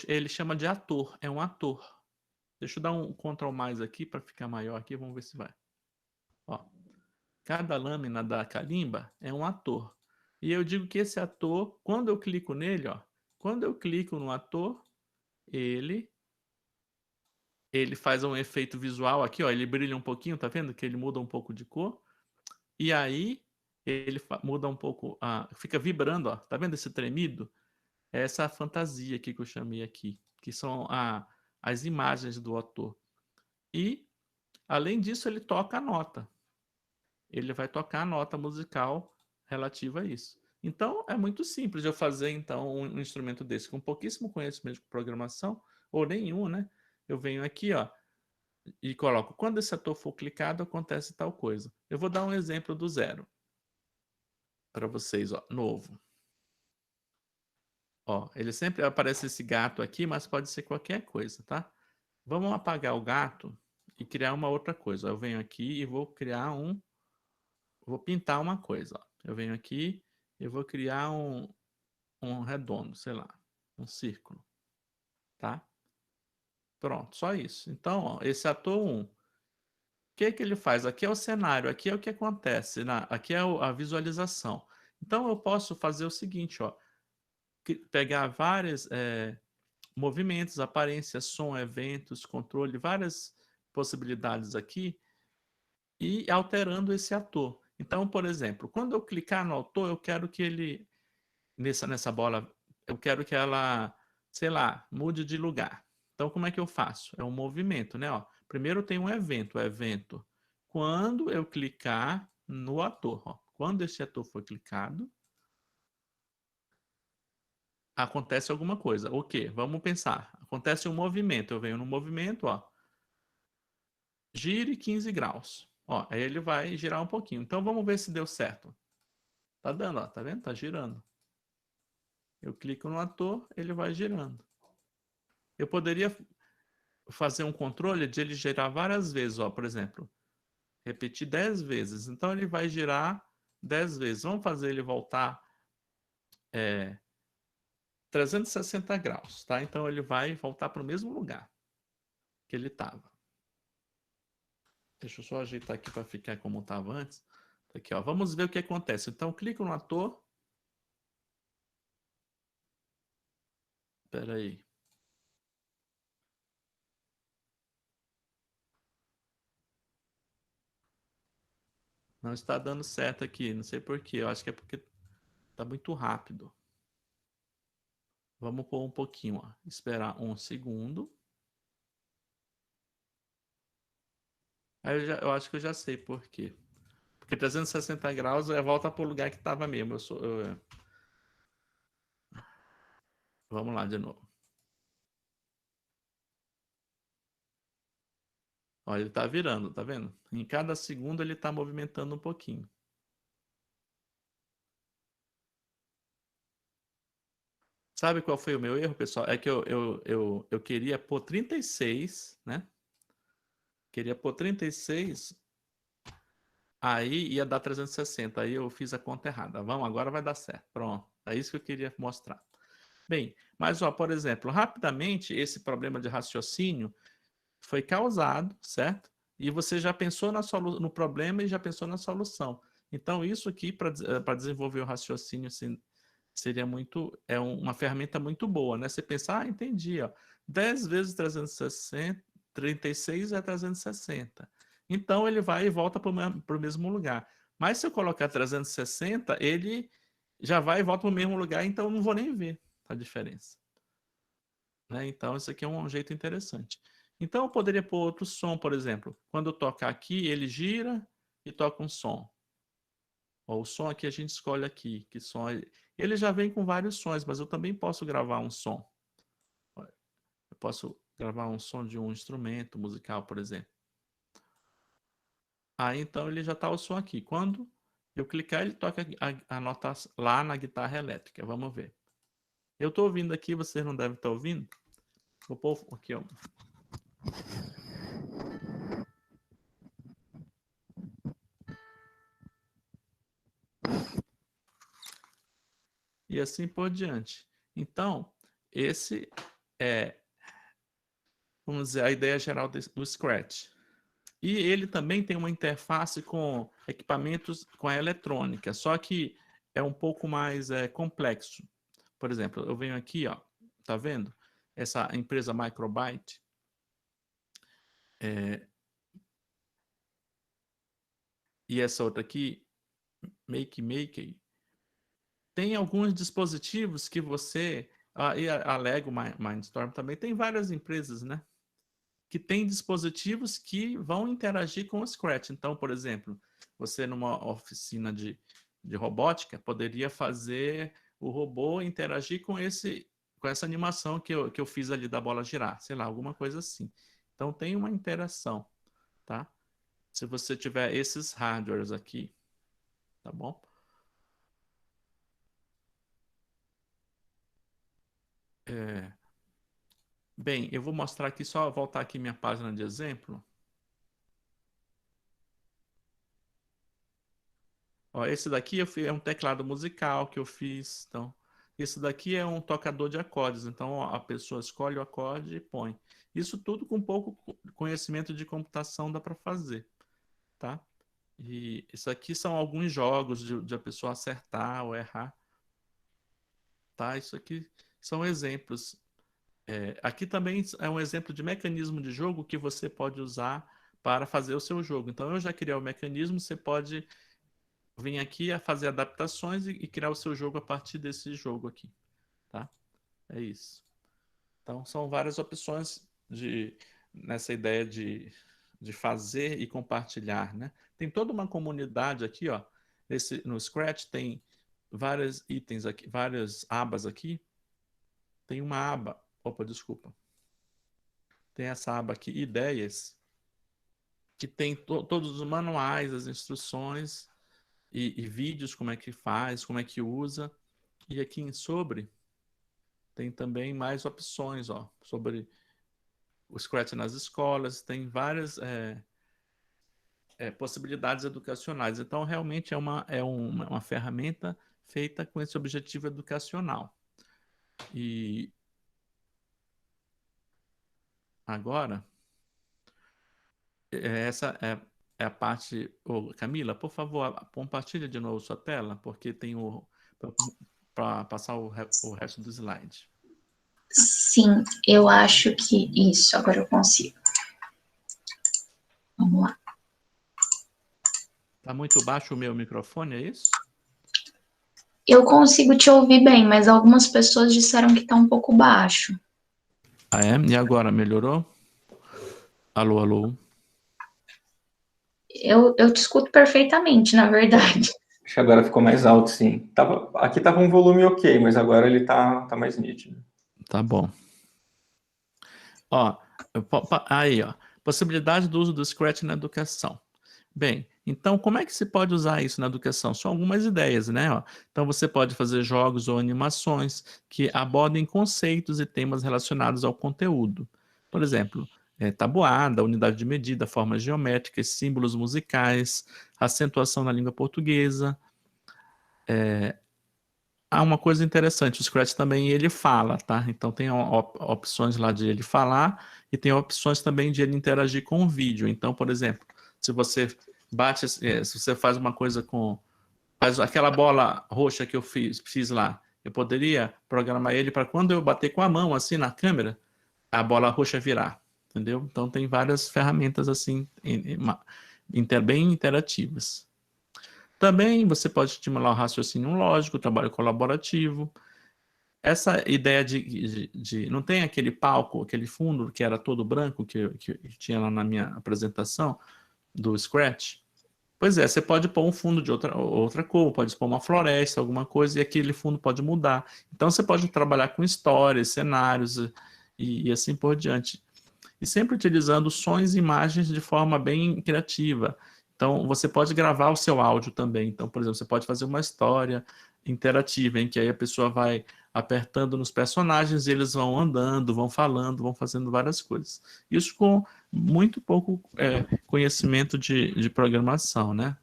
C: ele chama de ator. É um ator. Deixa eu dar um Ctrl mais aqui para ficar maior aqui. Vamos ver se vai. Ó. Cada lâmina da calimba é um ator. E eu digo que esse ator, quando eu clico nele, ó, quando eu clico no ator, ele faz um efeito visual aqui, ó, ele brilha um pouquinho, tá vendo que ele muda um pouco de cor? E aí ele muda um pouco, fica vibrando, ó, tá vendo esse tremido? É essa fantasia aqui que eu chamei aqui, que são as imagens do ator. E além disso, ele toca a nota. Ele vai tocar a nota musical relativa a isso. Então, é muito simples eu fazer então um instrumento desse com pouquíssimo conhecimento de programação, ou nenhum, né? Eu venho aqui, ó, e coloco, quando esse ator for clicado, acontece tal coisa. Eu vou dar um exemplo do zero para vocês, ó, novo. Ó, ele sempre aparece esse gato aqui, mas pode ser qualquer coisa, tá? Vamos apagar o gato e criar uma outra coisa. Eu venho aqui e vou criar vou pintar uma coisa, ó. Eu venho aqui e vou criar um redondo, sei lá. um círculo, tá? Pronto, só isso. Então, ó, esse ator 1, o que que ele faz? Aqui é o cenário, aqui é o que acontece, aqui é a visualização. Então, eu posso fazer o seguinte, ó, pegar vários movimentos, aparências, som, eventos, controle, várias possibilidades aqui e ir alterando esse ator. Então, por exemplo, quando eu clicar no ator, eu quero que ele, nessa bola, eu quero que ela, sei lá, mude de lugar. Então, como é que eu faço? É um movimento, né? Ó, primeiro tem um evento, o evento. Quando eu clicar no ator, ó, quando esse ator for clicado, acontece alguma coisa. O quê? Vamos pensar. Acontece um movimento. Eu venho no movimento, ó, gire 15 graus. Ó, aí ele vai girar um pouquinho. Então, vamos ver se deu certo. Tá dando, ó, tá vendo? Tá girando. Eu clico no ator, ele vai girando. Eu poderia fazer um controle de ele girar várias vezes, ó, por exemplo, repetir 10 vezes. Então ele vai girar 10 vezes. Vamos fazer ele voltar 360 graus, tá? Então ele vai voltar para o mesmo lugar que ele estava. Deixa eu só ajeitar aqui para ficar como estava antes. Aqui, ó. Vamos ver o que acontece. Então clico no ator. Espera aí. Não está dando certo aqui, não sei por quê. Eu acho que é porque está muito rápido. Vamos pôr um pouquinho, ó. Esperar um segundo. Aí eu acho que eu já sei por quê. Porque 360 graus é volta para o lugar que estava mesmo. Vamos lá de novo. Olha, ele está virando, tá vendo? Em cada segundo ele está movimentando um pouquinho. Sabe qual foi o meu erro, pessoal? É que eu queria pôr 36, né? Queria pôr 36, aí ia dar 360. Aí eu fiz a conta errada. Vamos, agora vai dar certo. Pronto. É isso que eu queria mostrar. Bem, mas, ó, por exemplo, rapidamente, esse problema de raciocínio foi causado, certo? E você já pensou no problema e já pensou na solução. Então, isso aqui, para desenvolver o raciocínio, assim, seria uma ferramenta muito boa, né? Você pensar, ah, entendi, ó, 10 vezes 360, 36 é 360. Então, ele vai e volta para o mesmo lugar. Mas se eu colocar 360, ele já vai e volta para o mesmo lugar, então eu não vou nem ver a diferença. Né? Então, isso aqui é um jeito interessante. Então, eu poderia pôr outro som, por exemplo. Quando eu tocar aqui, ele gira e toca um som. Ó, o som aqui a gente escolhe aqui. Que som é... Ele já vem com vários sons, mas eu também posso gravar um som. Eu posso gravar um som de um instrumento musical, por exemplo. Aí, então, ele já está o som aqui. Quando eu clicar, ele toca a nota lá na guitarra elétrica. Vamos ver. Eu estou ouvindo aqui, vocês não devem estar ouvindo. Vou pôr aqui, ó. E assim por diante. Então, esse é, vamos dizer, a ideia geral do Scratch. E ele também tem uma interface com equipamentos com a eletrônica, só que é um pouco mais complexo. Por exemplo, eu venho aqui, ó, tá vendo? Essa empresa Microbyte, e essa outra aqui, Make, tem alguns dispositivos que você, e a Lego Mindstorm também, tem várias empresas, né? Que tem dispositivos que vão interagir com o Scratch. Então, por exemplo, você numa oficina de robótica poderia fazer o robô interagir com essa animação que eu fiz ali da bola girar, sei lá, alguma coisa assim. Então tem uma interação, tá? Se você tiver esses hardwares aqui, tá bom? Bem, eu vou mostrar aqui, só voltar aqui minha página de exemplo. Ó, esse daqui é um teclado musical que eu fiz. Então, Isso daqui é um tocador de acordes, então a pessoa escolhe o acorde e põe. Isso tudo com pouco conhecimento de computação dá para fazer, tá? E isso aqui são alguns jogos de a pessoa acertar ou errar, tá? Isso aqui são exemplos. Aqui também é um exemplo de mecanismo de jogo que você pode usar para fazer o seu jogo. Então, eu já criei o mecanismo, você pode vir aqui a fazer adaptações e criar o seu jogo a partir desse jogo aqui, tá? É isso. Então, são várias opções nessa ideia de fazer e compartilhar, né? Tem toda uma comunidade aqui, ó. No Scratch tem vários itens aqui, várias abas aqui. Tem uma aba, opa, desculpa. Tem essa aba aqui, ideias, que tem todos os manuais, as instruções e vídeos, como é que faz, como é que usa. E aqui em sobre, tem também mais opções, ó, sobre o Scratch nas escolas, tem várias possibilidades educacionais. Então, realmente é uma ferramenta feita com esse objetivo educacional. E agora, essa é a parte... Camila, por favor, compartilha de novo sua tela, porque tem para passar o resto do slide.
D: Sim, eu acho que isso, agora eu consigo. Vamos lá.
C: Está muito baixo o meu microfone, é isso?
D: Eu consigo te ouvir bem, mas algumas pessoas disseram que está um pouco baixo.
C: Ah, é? E agora, melhorou? Alô, alô?
D: Eu te escuto perfeitamente, na verdade.
A: Acho que agora ficou mais alto, sim. Aqui estava um volume ok, mas agora ele tá mais nítido.
C: Tá bom. Ó, aí, ó. Possibilidade do uso do Scratch na educação. Bem, então como é que se pode usar isso na educação? São algumas ideias, né? Ó. Então você pode fazer jogos ou animações que abordem conceitos e temas relacionados ao conteúdo. Por exemplo, tabuada, unidade de medida, formas geométricas, símbolos musicais, acentuação na língua portuguesa. Há uma coisa interessante, o Scratch também ele fala, tá? Então tem opções lá de ele falar e tem opções também de ele interagir com o vídeo. Então, por exemplo, se você se você faz uma coisa faz aquela bola roxa que eu fiz lá, eu poderia programar ele para quando eu bater com a mão assim na câmera, a bola roxa virar, entendeu? Então tem várias ferramentas assim, bem interativas. Também você pode estimular o raciocínio lógico, o trabalho colaborativo. Essa ideia não tem aquele palco, aquele fundo que era todo branco que tinha lá na minha apresentação do Scratch? Pois é, você pode pôr um fundo de outra cor, pode pôr uma floresta, alguma coisa, e aquele fundo pode mudar. Então você pode trabalhar com histórias, cenários e assim por diante. E sempre utilizando sons e imagens de forma bem criativa. Então, você pode gravar o seu áudio também. Então, por exemplo, você pode fazer uma história interativa, em que aí a pessoa vai apertando nos personagens e eles vão andando, vão falando, vão fazendo várias coisas. Isso com muito pouco conhecimento de programação, né?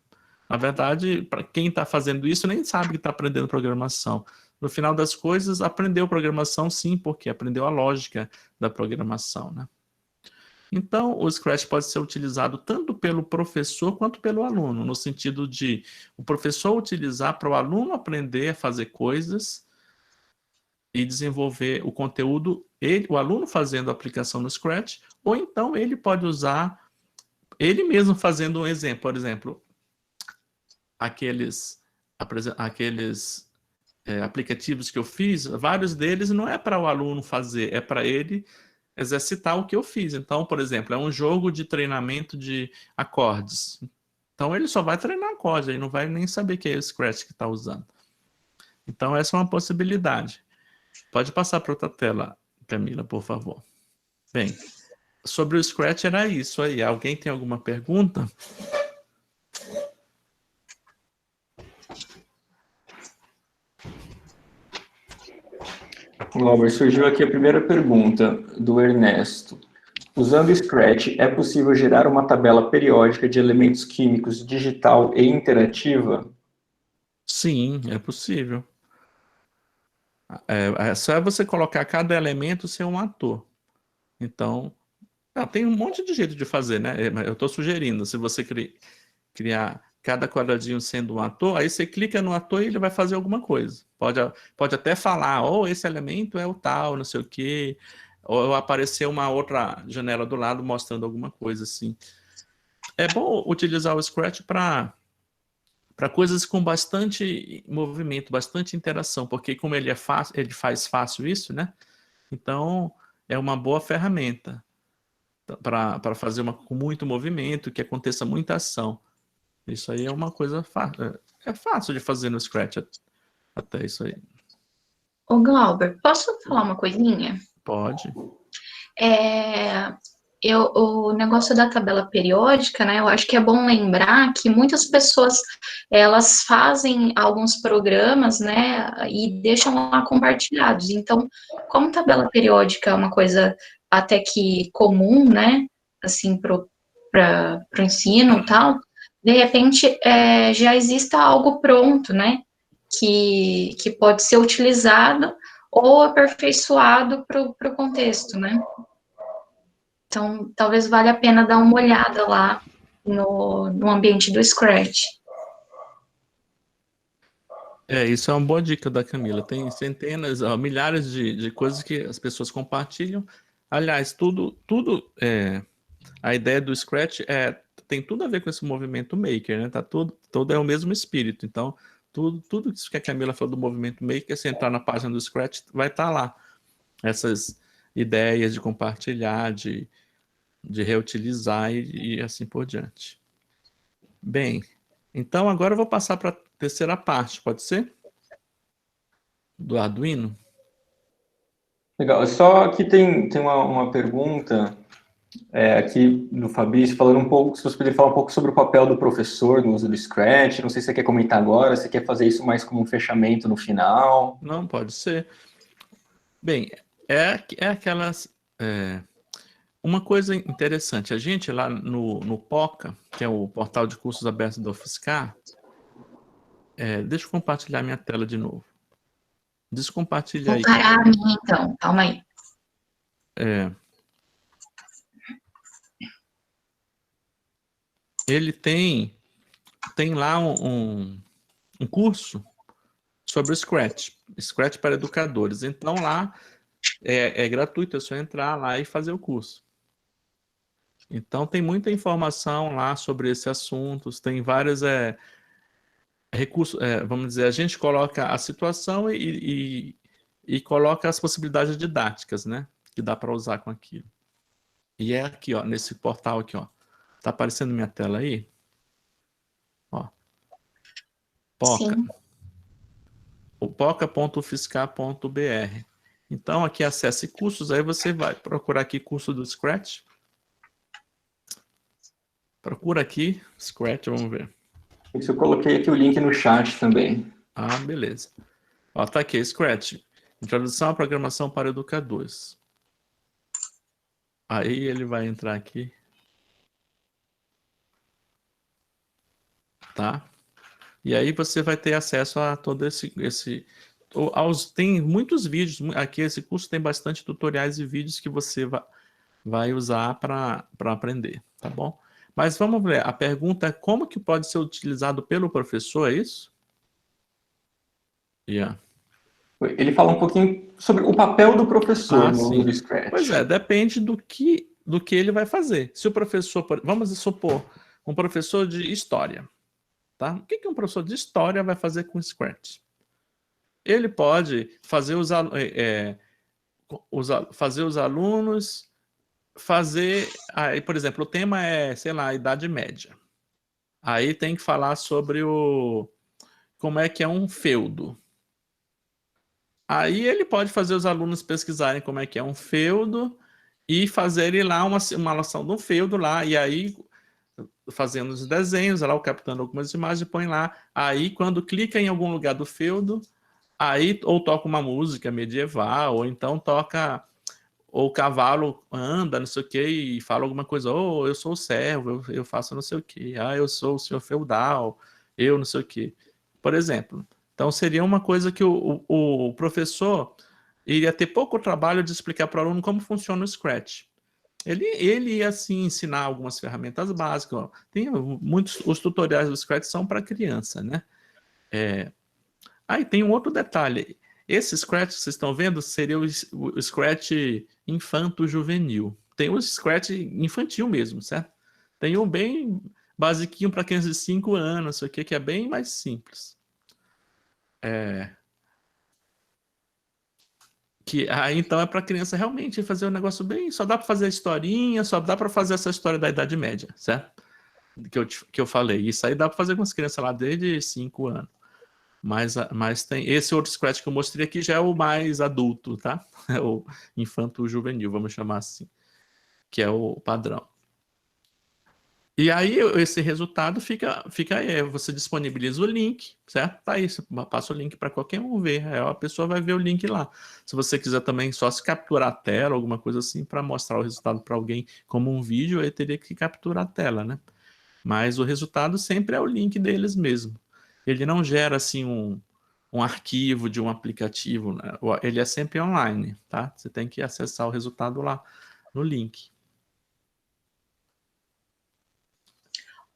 C: Na verdade, para quem está fazendo isso, nem sabe que está aprendendo programação. No final das coisas, aprendeu programação sim, porque aprendeu a lógica da programação, né? Então, o Scratch pode ser utilizado tanto pelo professor quanto pelo aluno, no sentido de o professor utilizar para o aluno aprender a fazer coisas e desenvolver o conteúdo, o aluno fazendo a aplicação no Scratch, ou então ele pode usar, ele mesmo fazendo um exemplo, por exemplo, aqueles aplicativos que eu fiz, vários deles não é para o aluno fazer, é para ele exercitar o que eu fiz. Então, por exemplo, é um jogo de treinamento de acordes. Então, ele só vai treinar acordes, ele não vai nem saber que é o Scratch que está usando. Então, essa é uma possibilidade. Pode passar para outra tela, Camila, por favor. Bem, sobre o Scratch era isso aí. Alguém tem alguma pergunta?
A: Glauber, surgiu aqui a primeira pergunta do Ernesto. Usando Scratch, é possível gerar uma tabela periódica de elementos químicos digital e interativa?
C: Sim, é possível. Só é você colocar cada elemento ser um ator. Então, tem um monte de jeito de fazer, né? Eu estou sugerindo, se você criar cada quadradinho sendo um ator, aí você clica no ator e ele vai fazer alguma coisa. Pode até falar, esse elemento é o tal, não sei o quê, ou aparecer uma outra janela do lado mostrando alguma coisa assim. É bom utilizar o Scratch para coisas com bastante movimento, bastante interação, porque como ele faz fácil isso, né? Então, é uma boa ferramenta para fazer com muito movimento, que aconteça muita ação. Isso aí é uma coisa fácil. É fácil de fazer no Scratch até isso aí.
D: Ô, Glauber, posso falar uma coisinha?
C: Pode.
D: O negócio da tabela periódica, né? Eu acho que é bom lembrar que muitas pessoas elas fazem alguns programas, né? E deixam lá compartilhados. Então, como tabela periódica é uma coisa até que comum, né? Assim, para o ensino e tal, de repente já exista algo pronto, né? Que pode ser utilizado ou aperfeiçoado para o contexto, né? Então, talvez valha a pena dar uma olhada lá no ambiente do Scratch.
C: Isso é uma boa dica da Camila. Tem centenas, milhares de coisas que as pessoas compartilham. Aliás, a ideia do Scratch tem tudo a ver com esse movimento maker, né? Todo é o mesmo espírito. Então, tudo isso que a Camila falou do movimento maker, se entrar na página do Scratch, vai estar lá. Essas ideias de compartilhar, de reutilizar e assim por diante. Bem, então agora eu vou passar para a terceira parte, pode ser? Do Arduino.
A: Legal. Só aqui tem uma pergunta aqui do Fabrício, falando um pouco, se você poderia falar um pouco sobre o papel do professor no uso do Scratch. Não sei se você quer comentar agora, se você quer fazer isso mais como um fechamento no final.
C: Não, pode ser. Bem, é aquelas... uma coisa interessante, a gente lá no POCA, que é o Portal de Cursos Abertos da UFSCar, deixa eu compartilhar minha tela de novo. Descompartilha aí.
D: Vou parar a minha, então. Calma aí.
C: Ele tem lá um curso sobre o Scratch para educadores. Então lá é gratuito, é só entrar lá e fazer o curso. Então tem muita informação lá sobre esses assuntos, tem vários recursos, vamos dizer, a gente coloca a situação e coloca as possibilidades didáticas, né? Que dá para usar com aquilo. E é aqui, ó, nesse portal aqui, ó. Tá aparecendo minha tela aí? Ó. POCA.
D: Sim.
C: O poca.ufscar.br. Então, aqui acesse cursos, aí você vai procurar aqui curso do Scratch. Procura aqui, Scratch, vamos ver.
A: Isso, eu coloquei aqui o link no chat também.
C: Ah, beleza. Ó, tá aqui, Scratch. Introdução à programação para educadores. Aí ele vai entrar aqui. Tá? E aí você vai ter acesso a todo tem muitos vídeos. Aqui esse curso tem bastante tutoriais e vídeos que você vai usar para aprender, tá bom? Mas vamos ver, a pergunta é como que pode ser utilizado pelo professor, é isso? Yeah.
A: Ele fala um pouquinho sobre o papel do professor no uso do Scratch.
C: Pois depende do que ele vai fazer. Se o professor, vamos supor, um professor de história, tá? O que um professor de história vai fazer com o Scratch? Ele pode fazer os alunos aí, por exemplo, o tema é, sei lá, a Idade Média. Aí tem que falar sobre como é que é um feudo. Aí ele pode fazer os alunos pesquisarem como é que é um feudo e fazerem lá uma simulação de um feudo lá, e aí fazendo os desenhos, lá, captando algumas imagens, põe lá. Aí quando clica em algum lugar do feudo, aí ou toca uma música medieval, ou então toca, ou o cavalo anda, não sei o que, e fala alguma coisa, eu sou o servo, eu faço não sei o que, eu sou o senhor feudal, eu não sei o que. Por exemplo, Então, seria uma coisa que o professor iria ter pouco trabalho de explicar para o aluno como funciona o Scratch. Ele ia, assim, ensinar algumas ferramentas básicas. Ó. Tem os tutoriais do Scratch são para criança, né? Aí tem um outro detalhe. Esse Scratch que vocês estão vendo seria o Scratch infanto-juvenil. Tem o Scratch infantil mesmo, certo? Tem um bem basiquinho para crianças de 5 anos, isso aqui que é bem mais simples. Aí então é para criança realmente fazer um negócio bem... Só dá para fazer a historinha, só dá para fazer essa história da Idade Média, certo? Que eu falei. Isso aí dá para fazer com as crianças lá desde 5 anos. Mas tem esse outro Scratch que eu mostrei aqui já é o mais adulto, tá? É o infanto-juvenil, vamos chamar assim, que é o padrão. E aí esse resultado fica aí, você disponibiliza o link, certo? Tá aí, você passa o link para qualquer um ver, aí a pessoa vai ver o link lá. Se você quiser também só se capturar a tela, alguma coisa assim, para mostrar o resultado para alguém como um vídeo, aí teria que capturar a tela, né? Mas o resultado sempre é o link deles mesmo. Ele não gera assim um arquivo de um aplicativo, né? Ele é sempre online, tá? Você tem que acessar o resultado lá no link.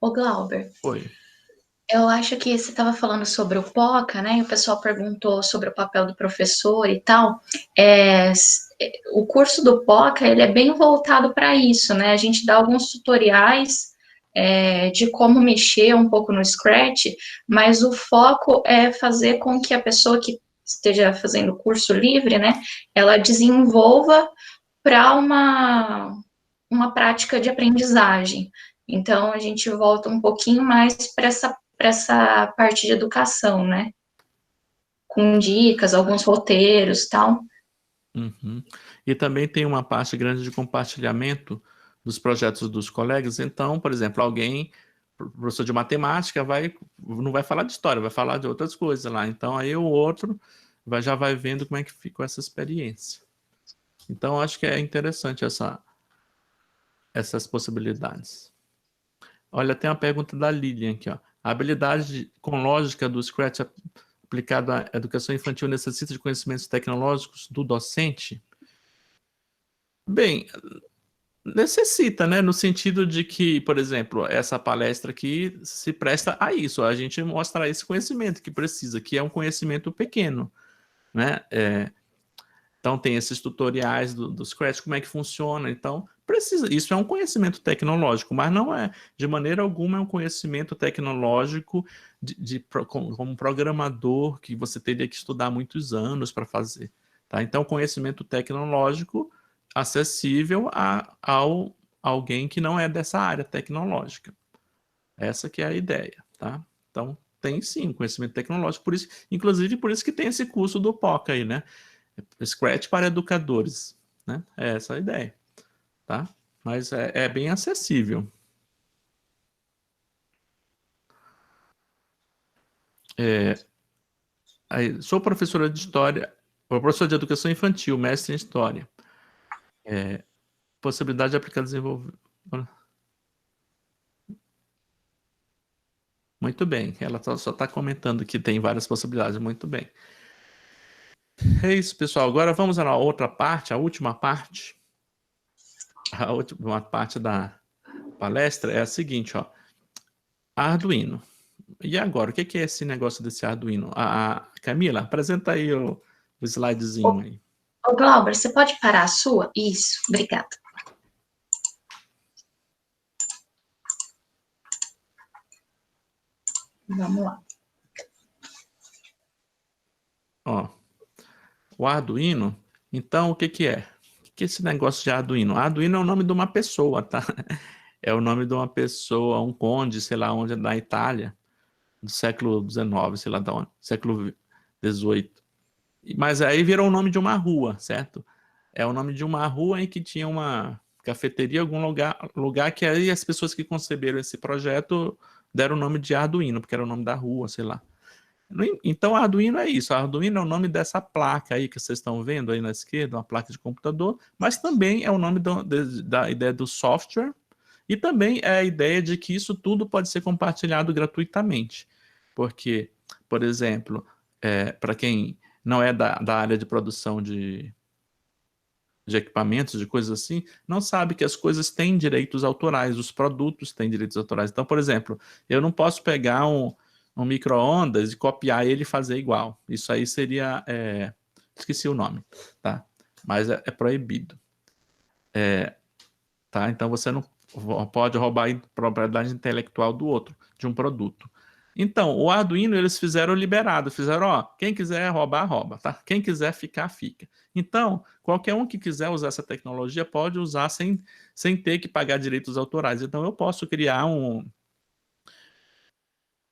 D: Ô, Glauber,
C: Oi.
D: eu acho que você estava falando sobre o POCA, né? E o pessoal perguntou sobre o papel do professor e tal. O curso do POCA, ele é bem voltado para isso, né? A gente dá alguns tutoriais de como mexer um pouco no Scratch, mas o foco é fazer com que a pessoa que esteja fazendo o curso livre, né? Ela desenvolva para uma prática de aprendizagem. Então, a gente volta um pouquinho mais para essa parte de educação, né? Com dicas, alguns roteiros e tal.
C: Uhum. E também tem uma parte grande de compartilhamento dos projetos dos colegas. Então, por exemplo, alguém, professor de matemática, não vai falar de história, vai falar de outras coisas lá. Então, aí o outro já vai vendo como é que ficou essa experiência. Então, acho que é interessante essas possibilidades. Olha, tem uma pergunta da Lilian aqui, ó. A habilidade com lógica do Scratch aplicada à educação infantil necessita de conhecimentos tecnológicos do docente? Bem, necessita, né? No sentido de que, por exemplo, essa palestra aqui se presta a isso, a gente mostrar esse conhecimento que precisa, que é um conhecimento pequeno, né? Então tem esses tutoriais do Scratch, como é que funciona, então precisa, isso é um conhecimento tecnológico, mas não é, de maneira alguma é um conhecimento tecnológico como programador, que você teria que estudar muitos anos para fazer, tá? Então conhecimento tecnológico acessível a alguém que não é dessa área tecnológica. Essa que é a ideia, tá? Então tem sim conhecimento tecnológico, por isso, inclusive por isso que tem esse curso do POCA aí, né? Scratch para educadores, né? É essa a ideia, tá? Mas é bem acessível. Sou professora de história, professora de educação infantil, mestre em história. Possibilidade de aplicar desenvolvimento. Muito bem, ela só está comentando que tem várias possibilidades, muito bem. É isso, pessoal. Agora vamos à outra parte, a última parte. A última parte da palestra é a seguinte, ó. Arduino. E agora, o que é esse negócio desse Arduino? Camila, apresenta aí o slidezinho aí.
D: Ô, Glauber, você pode parar a sua? Isso, obrigada. Vamos lá.
C: Ó, o Arduino, então o que é? O que é esse negócio de Arduino? Arduino é o nome de uma pessoa, tá? É o nome de uma pessoa, um conde, sei lá onde, da Itália, do século XIX, sei lá de onde, século XVIII. Mas aí virou o nome de uma rua, certo? É o nome de uma rua em que tinha uma cafeteria, algum lugar que aí as pessoas que conceberam esse projeto deram o nome de Arduino, porque era o nome da rua, sei lá. Então, Arduino é isso. Arduino é o nome dessa placa aí que vocês estão vendo aí na esquerda, uma placa de computador, mas também é o nome da ideia do software e também é a ideia de que isso tudo pode ser compartilhado gratuitamente. Porque, por exemplo, para quem não é da área de produção de equipamentos, de coisas assim, não sabe que as coisas têm direitos autorais, os produtos têm direitos autorais. Então, por exemplo, eu não posso pegar um micro-ondas e copiar ele e fazer igual. Isso aí seria... esqueci o nome, tá? Mas é proibido. Tá? Então, você não pode roubar a propriedade intelectual do outro, de um produto. Então, o Arduino, eles fizeram liberado, fizeram, ó, quem quiser roubar, rouba, tá? Quem quiser ficar, fica. Então, qualquer um que quiser usar essa tecnologia pode usar sem ter que pagar direitos autorais. Então, eu posso criar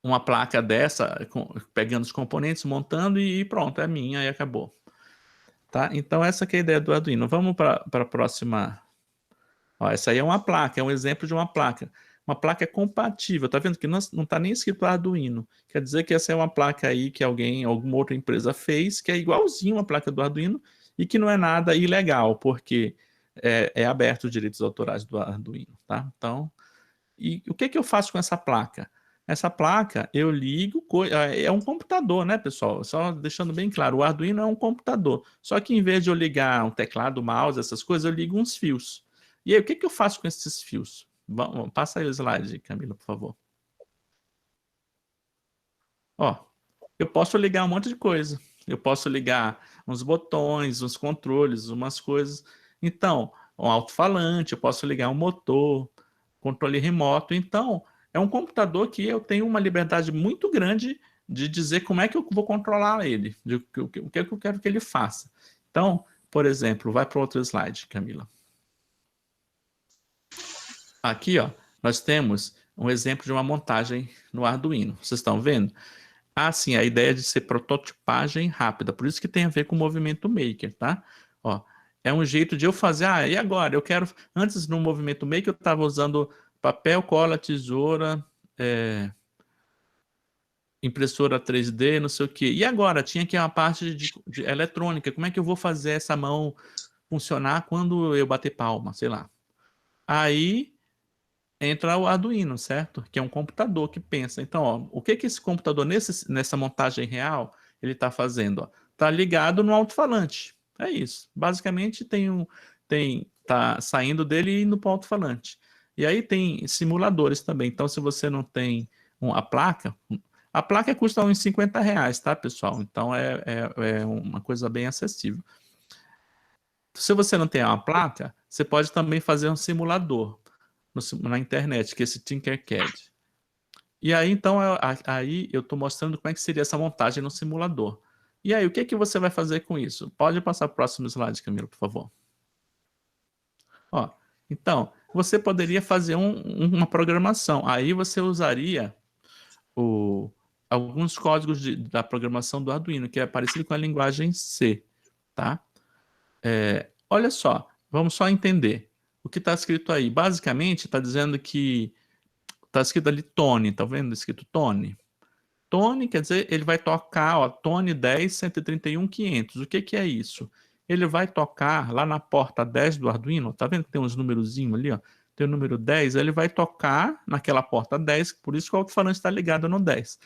C: uma placa dessa, pegando os componentes, montando e pronto, é minha e acabou. Tá? Então, essa que é a ideia do Arduino. Vamos para a próxima. Ó, essa aí é uma placa, é um exemplo de uma placa. Uma placa compatível, tá vendo que não está nem escrito Arduino. Quer dizer que essa é uma placa aí que alguma outra empresa fez, que é igualzinho a placa do Arduino e que não é nada ilegal, porque é aberto os direitos autorais do Arduino, tá? Então, e o que eu faço com essa placa? Essa placa, eu ligo, é um computador, né, pessoal? Só deixando bem claro, o Arduino é um computador. Só que em vez de eu ligar um teclado, mouse, essas coisas, eu ligo uns fios. E aí, o que eu faço com esses fios? Passa aí o slide, Camila, por favor. Ó, eu posso ligar um monte de coisa. Eu posso ligar uns botões, uns controles, umas coisas. Então, um alto-falante, eu posso ligar um motor, controle remoto. Então, é um computador que eu tenho uma liberdade muito grande de dizer como é que eu vou controlar ele, o que eu quero que ele faça. Então, por exemplo, vai para o outro slide, Camila. Aqui, ó, nós temos um exemplo de uma montagem no Arduino. Vocês estão vendo? Sim, a ideia de ser prototipagem rápida. Por isso que tem a ver com o movimento maker, tá? Ó, é um jeito de eu fazer... e agora? Eu quero... Antes, no movimento maker, eu estava usando papel, cola, tesoura, impressora 3D, não sei o quê. E agora? Tinha aqui uma parte de eletrônica. Como é que eu vou fazer essa mão funcionar quando eu bater palma? Sei lá. Aí... entra o Arduino, certo? Que é um computador que pensa. Então, ó, o que esse computador, nessa montagem real, ele está fazendo? Está ligado no alto-falante. É isso. Basicamente, tá saindo dele e indo para o alto-falante. E aí tem simuladores também. Então, se você não tem a placa custa uns R$50, tá, pessoal? Então, é uma coisa bem acessível. Se você não tem uma placa, você pode também fazer um simulador na internet, que é esse Tinkercad. E aí, então, aí eu estou mostrando como é que seria essa montagem no simulador. E aí, o que você vai fazer com isso? Pode passar para o próximo slide, Camila, por favor. Ó, então, você poderia fazer uma programação. Aí você usaria alguns códigos da programação do Arduino, que é parecido com a linguagem C, tá? Olha só, vamos só entender. O que está escrito aí? Basicamente, está dizendo que está escrito ali Tone, tá vendo? Escrito Tone. Tone quer dizer, ele vai tocar, ó, Tone 10, 131, 500. O que é isso? Ele vai tocar lá na porta 10 do Arduino, tá vendo que tem uns numerozinhos ali, ó? Tem o número 10, ele vai tocar naquela porta 10, por isso que o alto-falante está ligado no 10.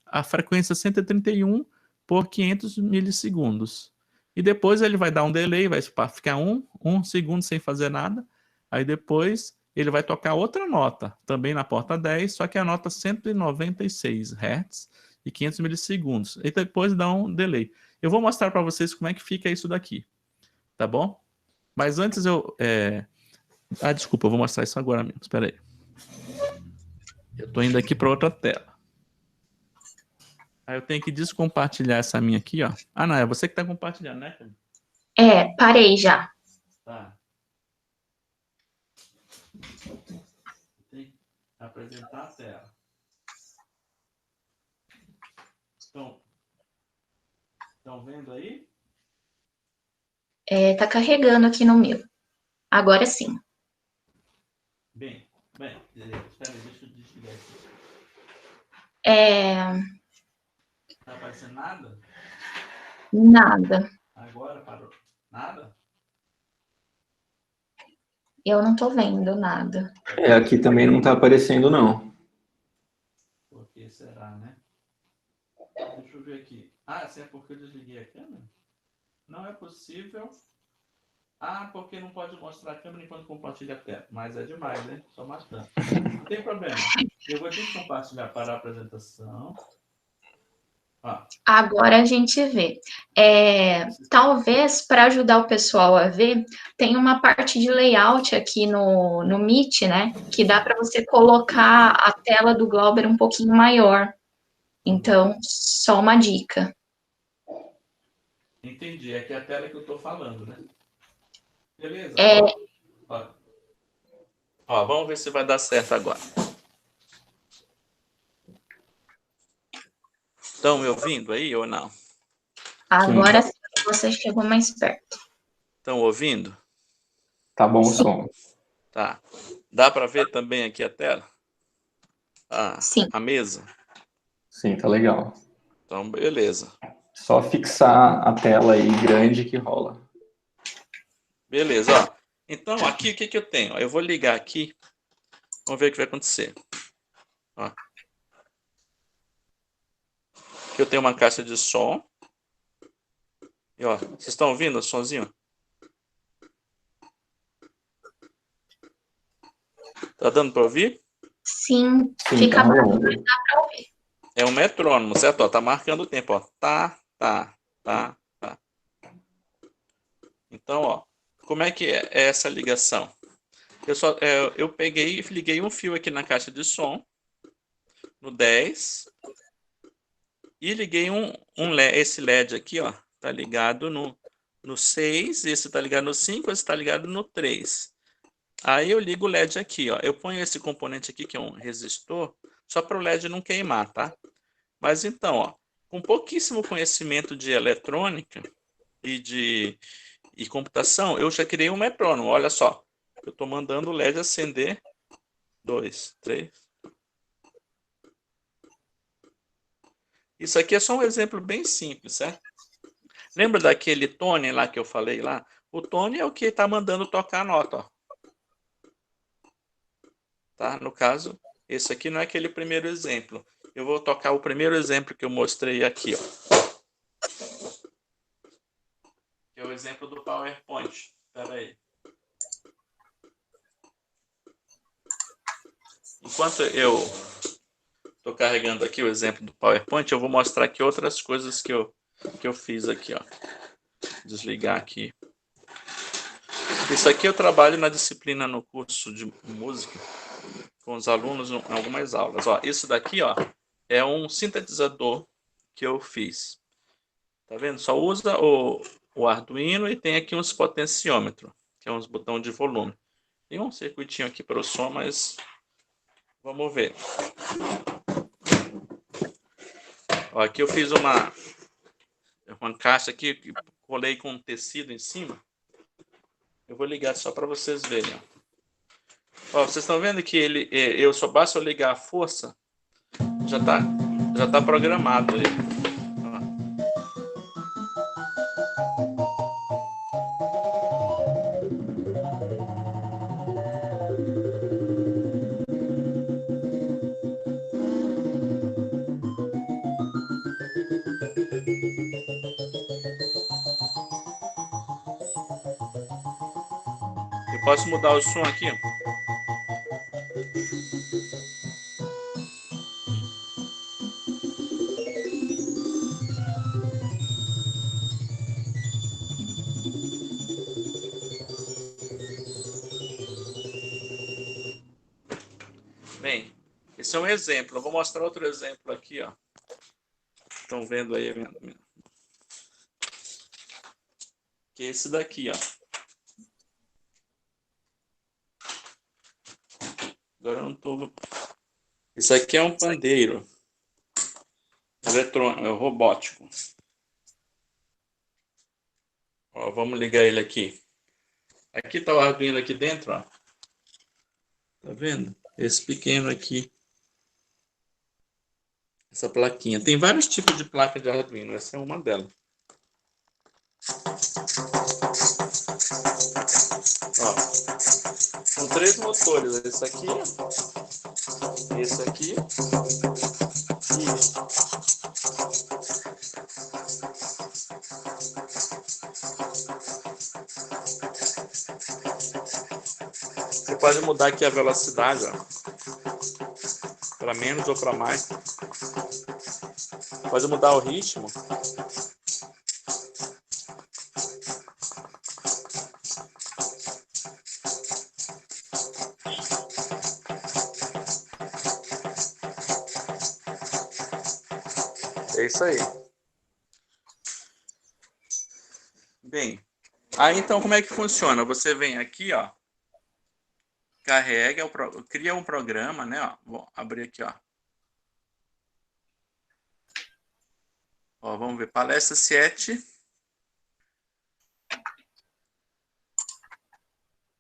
C: A frequência 131 por 500 milissegundos. E depois ele vai dar um delay, vai ficar um segundo sem fazer nada. Aí depois ele vai tocar outra nota, também na porta 10, só que a nota 196 Hz e 500 milissegundos. E depois dá um delay. Eu vou mostrar para vocês como é que fica isso daqui, tá bom? Mas antes desculpa, eu vou mostrar isso agora mesmo, espera aí. Eu estou indo aqui para outra tela. Aí eu tenho que descompartilhar essa minha aqui, ó. Não, é você que está compartilhando, né?
D: Parei já.
C: Tá. Tem que apresentar a tela. Estão vendo aí?
D: Tá carregando aqui no meu. Agora sim.
C: Bem, espera aí, deixa eu desligar aqui. Tá aparecendo nada?
D: Nada.
C: Agora parou. Nada?
D: Eu não tô vendo nada.
A: Aqui também não está aparecendo, não.
C: Por que será, né? Deixa eu ver aqui. Ah, assim é porque eu desliguei a câmera? Não é possível. Ah, porque não pode mostrar a câmera enquanto compartilha a tela. Mas é demais, né? Só bastante. Não tem problema. Eu vou ter que compartilhar para a apresentação.
D: Agora a gente vê. Talvez, para ajudar o pessoal a ver, tem uma parte de layout aqui no Meet, né? Que dá para você colocar a tela do Glauber um pouquinho maior. Então, só uma dica.
C: Entendi. Aqui é a tela que eu estou falando, né? Beleza? Ó, vamos ver se vai dar certo agora. Estão me ouvindo aí ou não?
D: Agora sim, você chegou mais perto.
C: Estão ouvindo?
A: Tá bom o som.
C: Tá. Dá para ver também aqui a tela?
D: Sim.
C: A mesa?
A: Sim, tá legal.
C: Então, beleza.
A: Só fixar a tela aí grande que rola.
C: Beleza, ó. Então, aqui o que eu tenho? Eu vou ligar aqui. Vamos ver o que vai acontecer. Ó. Aqui eu tenho uma caixa de som. E ó, vocês estão ouvindo o sonzinho? Tá dando para ouvir?
D: Sim,
A: Sim,
D: fica
A: tá
D: bom,
A: rolando.
D: mas dá para ouvir.
C: É um metrônomo, certo? Ó, tá marcando o tempo, ó. Tá. Então, ó, como é que é essa ligação? Eu peguei e liguei um fio aqui na caixa de som, no 10, e liguei esse LED aqui, ó, tá ligado no 6, esse tá ligado no 5, esse tá ligado no 3. Aí eu ligo o LED aqui, ó. Eu ponho esse componente aqui, que é um resistor, só para o LED não queimar, tá? Mas então, ó, com pouquíssimo conhecimento de eletrônica e computação, eu já criei um metrônomo. Olha só, eu estou mandando o LED acender. 2, 3. Isso aqui é só um exemplo bem simples, certo? Lembra daquele Tony lá que eu falei lá? O Tony é o que está mandando tocar a nota, ó. Tá? No caso, esse aqui não é aquele primeiro exemplo. Eu vou tocar o primeiro exemplo que eu mostrei aqui, ó. Que é o exemplo do PowerPoint. Espera aí. Enquanto eu estou carregando aqui o exemplo do PowerPoint, eu vou mostrar aqui outras coisas que eu fiz aqui, ó. Desligar aqui. Isso aqui eu trabalho na disciplina no curso de música com os alunos em algumas aulas. Ó, isso daqui, ó, é um sintetizador que eu fiz. Tá vendo? Só usa o Arduino e tem aqui uns potenciômetros, que é uns botões de volume. Tem um circuitinho aqui para o som, mas vamos ver. Ó, aqui eu fiz uma caixa aqui, que colei com um tecido em cima. Eu vou ligar só para vocês verem. Ó, vocês estão vendo que eu só basta eu ligar a força, já tá programado ele. Eu posso mudar o som aqui. Bem, esse é um exemplo. Eu vou mostrar outro exemplo aqui, ó. Estão vendo aí? Que é esse daqui, ó. Agora eu não tô... Isso aqui é um pandeiro eletrônico, é robótico. Ó, vamos ligar ele aqui. Aqui tá o Arduino aqui dentro, ó. Tá vendo? Esse pequeno aqui. Essa plaquinha. Tem vários tipos de placa de Arduino. Essa é uma delas. Ó. São 3 motores. Esse aqui. Esse aqui. pode mudar aqui a velocidade, ó, para menos ou para mais. Pode mudar o ritmo. É isso aí. Bem, aí então como é que funciona? Você vem aqui, ó, carrega, cria um programa, né? Ó, vou abrir aqui, ó. Ó, vamos ver, palestra 7.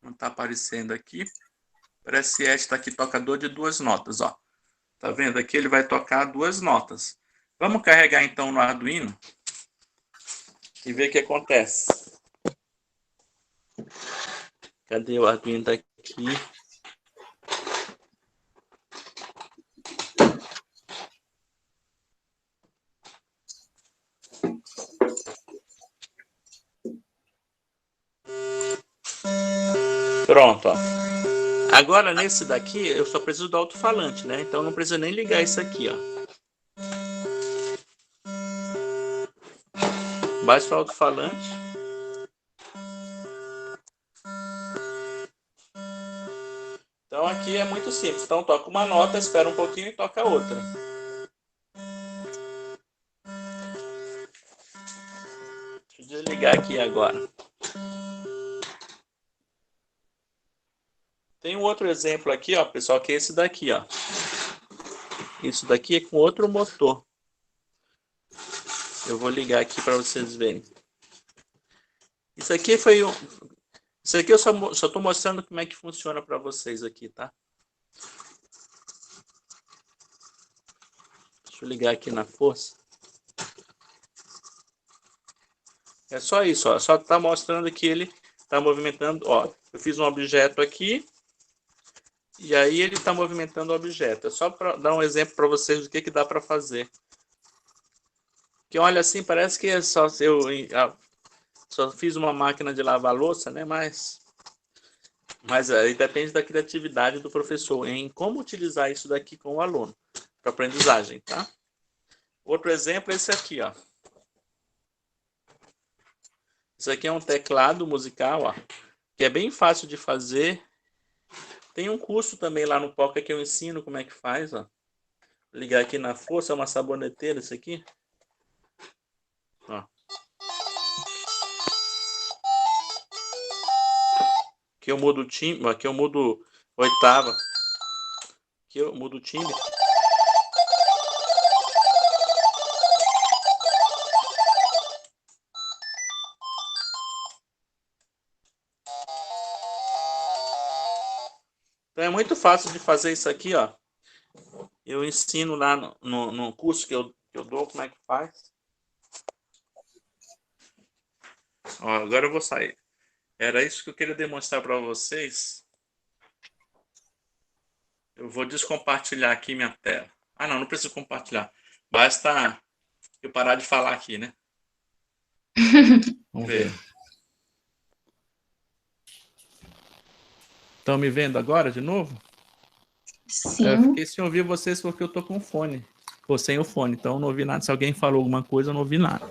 C: Não está aparecendo aqui. Parece 7 está aqui, tocador de 2 notas, ó. Tá vendo? Aqui ele vai tocar 2 notas. Vamos carregar então no Arduino e ver o que acontece. Cadê o Arduino daqui? Pronto, ó. Agora nesse daqui eu só preciso do alto-falante, né? Então não precisa nem ligar isso aqui, ó. Baixa o alto-falante. Então aqui é muito simples. Então toca uma nota, espera um pouquinho e toca outra. Deixa eu desligar aqui agora. Tem um outro exemplo aqui, ó, pessoal, que é esse daqui, ó. Isso daqui é com outro motor. Eu vou ligar aqui para vocês verem. Isso aqui foi um... Isso aqui eu só estou mostrando como é que funciona para vocês aqui, tá? Deixa eu ligar aqui na força. É só isso, ó. Só está mostrando que ele está movimentando. Ó, eu fiz um objeto aqui. E aí ele está movimentando o objeto. É só para dar um exemplo para vocês do que dá para fazer. Que olha assim, parece que é só eu só fiz uma máquina de lavar louça, né? Mas aí depende da criatividade do professor em como utilizar isso daqui com o aluno para aprendizagem, tá? Outro exemplo é esse aqui, ó. Isso aqui é um teclado musical, ó, que é bem fácil de fazer. Tem um curso também lá no Poca que eu ensino como é que faz, ó. Vou ligar aqui na força, é uma saboneteira isso aqui. Ó. Aqui eu mudo o timbre, aqui eu mudo oitava. Aqui eu mudo o timbre. Então é muito fácil de fazer isso aqui, ó. Eu ensino lá no curso que eu dou como é que faz. Ó, agora eu vou sair. Era isso que eu queria demonstrar para vocês. Eu vou descompartilhar aqui minha tela. Ah, não preciso compartilhar. Basta eu parar de falar aqui, né? Vamos ver. Estão me vendo agora de novo?
D: Sim.
C: Eu fiquei sem ouvir vocês porque eu tô com o fone. Ou sem o fone, então eu não ouvi nada. Se alguém falou alguma coisa, eu não ouvi nada.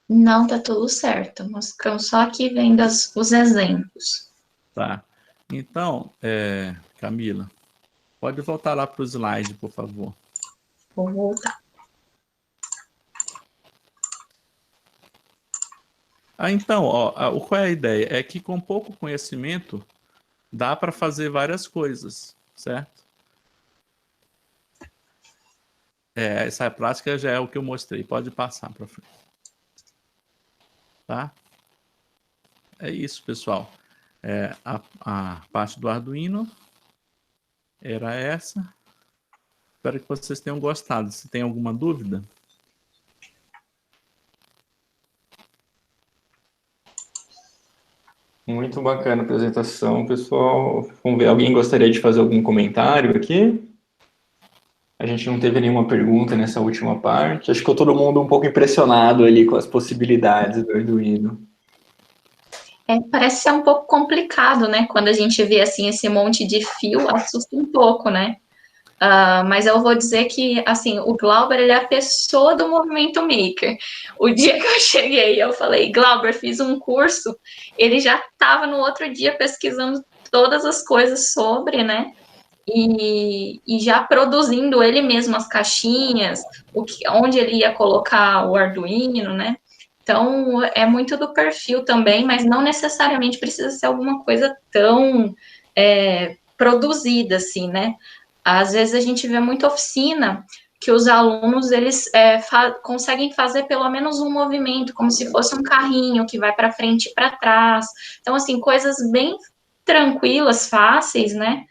D: Não, tá tudo certo. Nós ficamos só aqui vendo os exemplos.
C: Tá. Então, Camila, pode voltar lá para o slide, por favor.
D: Vou voltar.
C: Então, ó, qual é a ideia? É que com pouco conhecimento dá para fazer várias coisas, certo? Essa prática já é o que eu mostrei. Pode passar para frente. Tá? É isso, pessoal. A parte do Arduino era essa. Espero que vocês tenham gostado. Se tem alguma dúvida...
A: Muito bacana a apresentação, pessoal. Vamos ver, alguém gostaria de fazer algum comentário aqui? A gente não teve nenhuma pergunta nessa última parte. Acho que ficou todo mundo um pouco impressionado ali com as possibilidades do Arduino.
D: Parece ser um pouco complicado, né? Quando a gente vê, assim, esse monte de fio, assusta um pouco, né? Mas eu vou dizer que, assim, o Glauber, ele é a pessoa do movimento maker. O dia que eu cheguei, eu falei, Glauber, fiz um curso, ele já estava no outro dia pesquisando todas as coisas sobre, né? E já produzindo ele mesmo as caixinhas, onde ele ia colocar o Arduino, né? Então, é muito do perfil também, mas não necessariamente precisa ser alguma coisa tão produzida, assim, né? Às vezes a gente vê muita oficina que os alunos, eles conseguem fazer pelo menos um movimento, como se fosse um carrinho que vai para frente e para trás. Então, assim, coisas bem tranquilas, fáceis, né?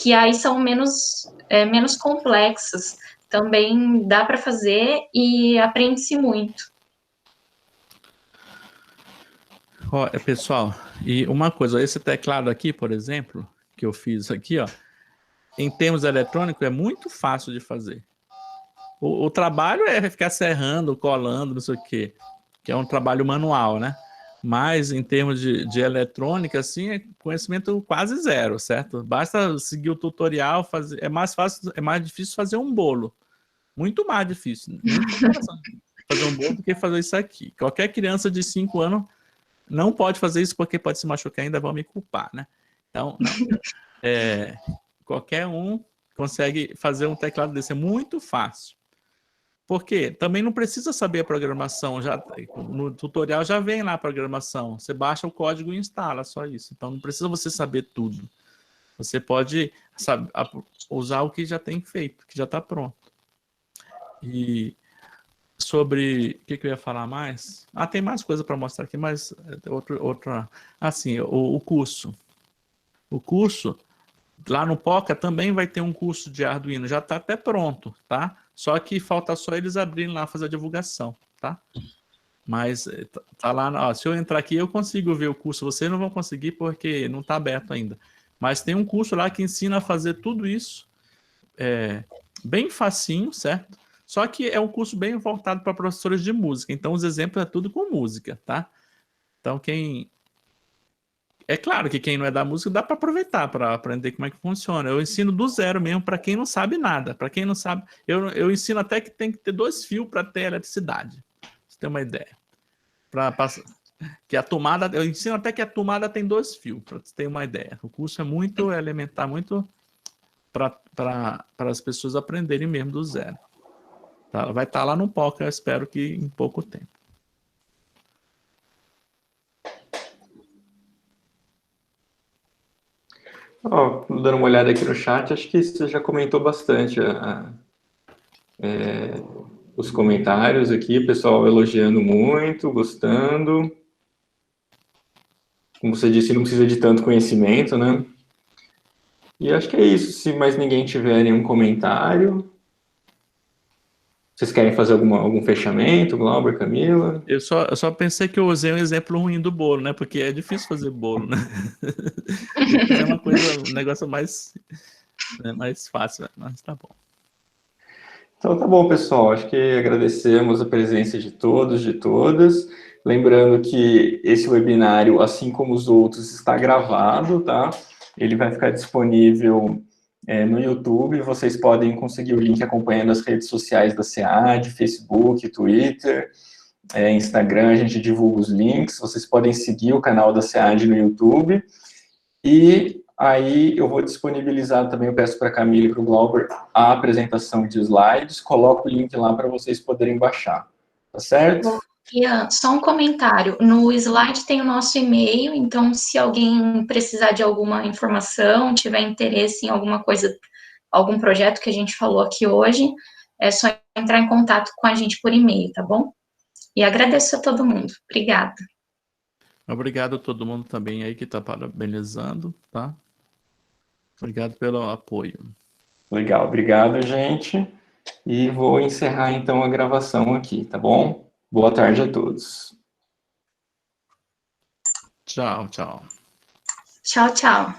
D: Que aí são menos complexas. Também dá para fazer e aprende-se muito.
C: Pessoal, e uma coisa, esse teclado aqui, por exemplo, que eu fiz aqui, ó, em termos eletrônicos, é muito fácil de fazer. O trabalho é ficar serrando, colando, não sei o quê, que é um trabalho manual, né? Mas em termos de eletrônica, assim, é conhecimento quase zero, certo? Basta seguir o tutorial, fazer. É mais fácil, é mais difícil fazer um bolo. Muito mais difícil. Nem comparação fazer um bolo do que fazer isso aqui. Qualquer criança de 5 anos não pode fazer isso porque pode se machucar e ainda vão me culpar, né? Então, não. Qualquer um consegue fazer um teclado desse. É muito fácil. Porque também não precisa saber a programação. No tutorial já vem lá a programação. Você baixa o código e instala, só isso. Então não precisa você saber tudo. Você pode usar o que já tem feito, que já está pronto. E sobre... O que eu ia falar mais? Tem mais coisa para mostrar aqui, mas outra... Assim, o curso. O curso, lá no Poca também vai ter um curso de Arduino. Já está até pronto, tá? Só que falta só eles abrirem lá, fazer a divulgação, tá? Mas tá lá, ó, se eu entrar aqui, eu consigo ver o curso. Vocês não vão conseguir porque não está aberto ainda. Mas tem um curso lá que ensina a fazer tudo isso bem facinho, certo? Só que é um curso bem voltado para professores de música. Então, os exemplos é tudo com música, tá? Então, é claro que quem não é da música dá para aproveitar para aprender como é que funciona. Eu ensino do zero mesmo para quem não sabe nada. Para quem não sabe, eu ensino até que tem que ter 2 fios para ter eletricidade. Você tem uma ideia? Que a tomada, eu ensino até que a tomada tem 2 fios, para você ter uma ideia. O curso é muito elementar, muito para as pessoas aprenderem mesmo do zero. Tá? Vai estar lá no Poca, eu espero que em pouco tempo.
A: Dando uma olhada aqui no chat, acho que você já comentou bastante os comentários aqui, pessoal elogiando muito, gostando. Como você disse, não precisa de tanto conhecimento, né? E acho que é isso. Se mais ninguém tiver nenhum comentário, vocês querem fazer algum fechamento, Glauber, Camila?
C: Eu só pensei que eu usei um exemplo ruim do bolo, né? Porque é difícil fazer bolo, né? É um negócio mais fácil, mas tá bom.
A: Então tá bom, pessoal. Acho que agradecemos a presença de todos, de todas. Lembrando que esse webinário, assim como os outros, está gravado, tá? Ele vai ficar disponível no YouTube. Vocês podem conseguir o link acompanhando as redes sociais da SEAD, Facebook, Twitter, Instagram, a gente divulga os links. Vocês podem seguir o canal da SEAD no YouTube. E aí eu vou disponibilizar também, eu peço para a Camila e para o Glauber a apresentação de slides, coloco o link lá para vocês poderem baixar, tá certo?
D: Ian, só um comentário. No slide tem o nosso e-mail, então se alguém precisar de alguma informação, tiver interesse em alguma coisa, algum projeto que a gente falou aqui hoje, é só entrar em contato com a gente por e-mail, tá bom? E agradeço a todo mundo. Obrigada.
C: Obrigado a todo mundo também aí que está parabenizando, tá? Obrigado pelo apoio.
A: Legal, obrigado, gente. E vou encerrar, então, a gravação aqui, tá bom? Boa tarde a todos.
C: Tchau, tchau.
D: Tchau, tchau.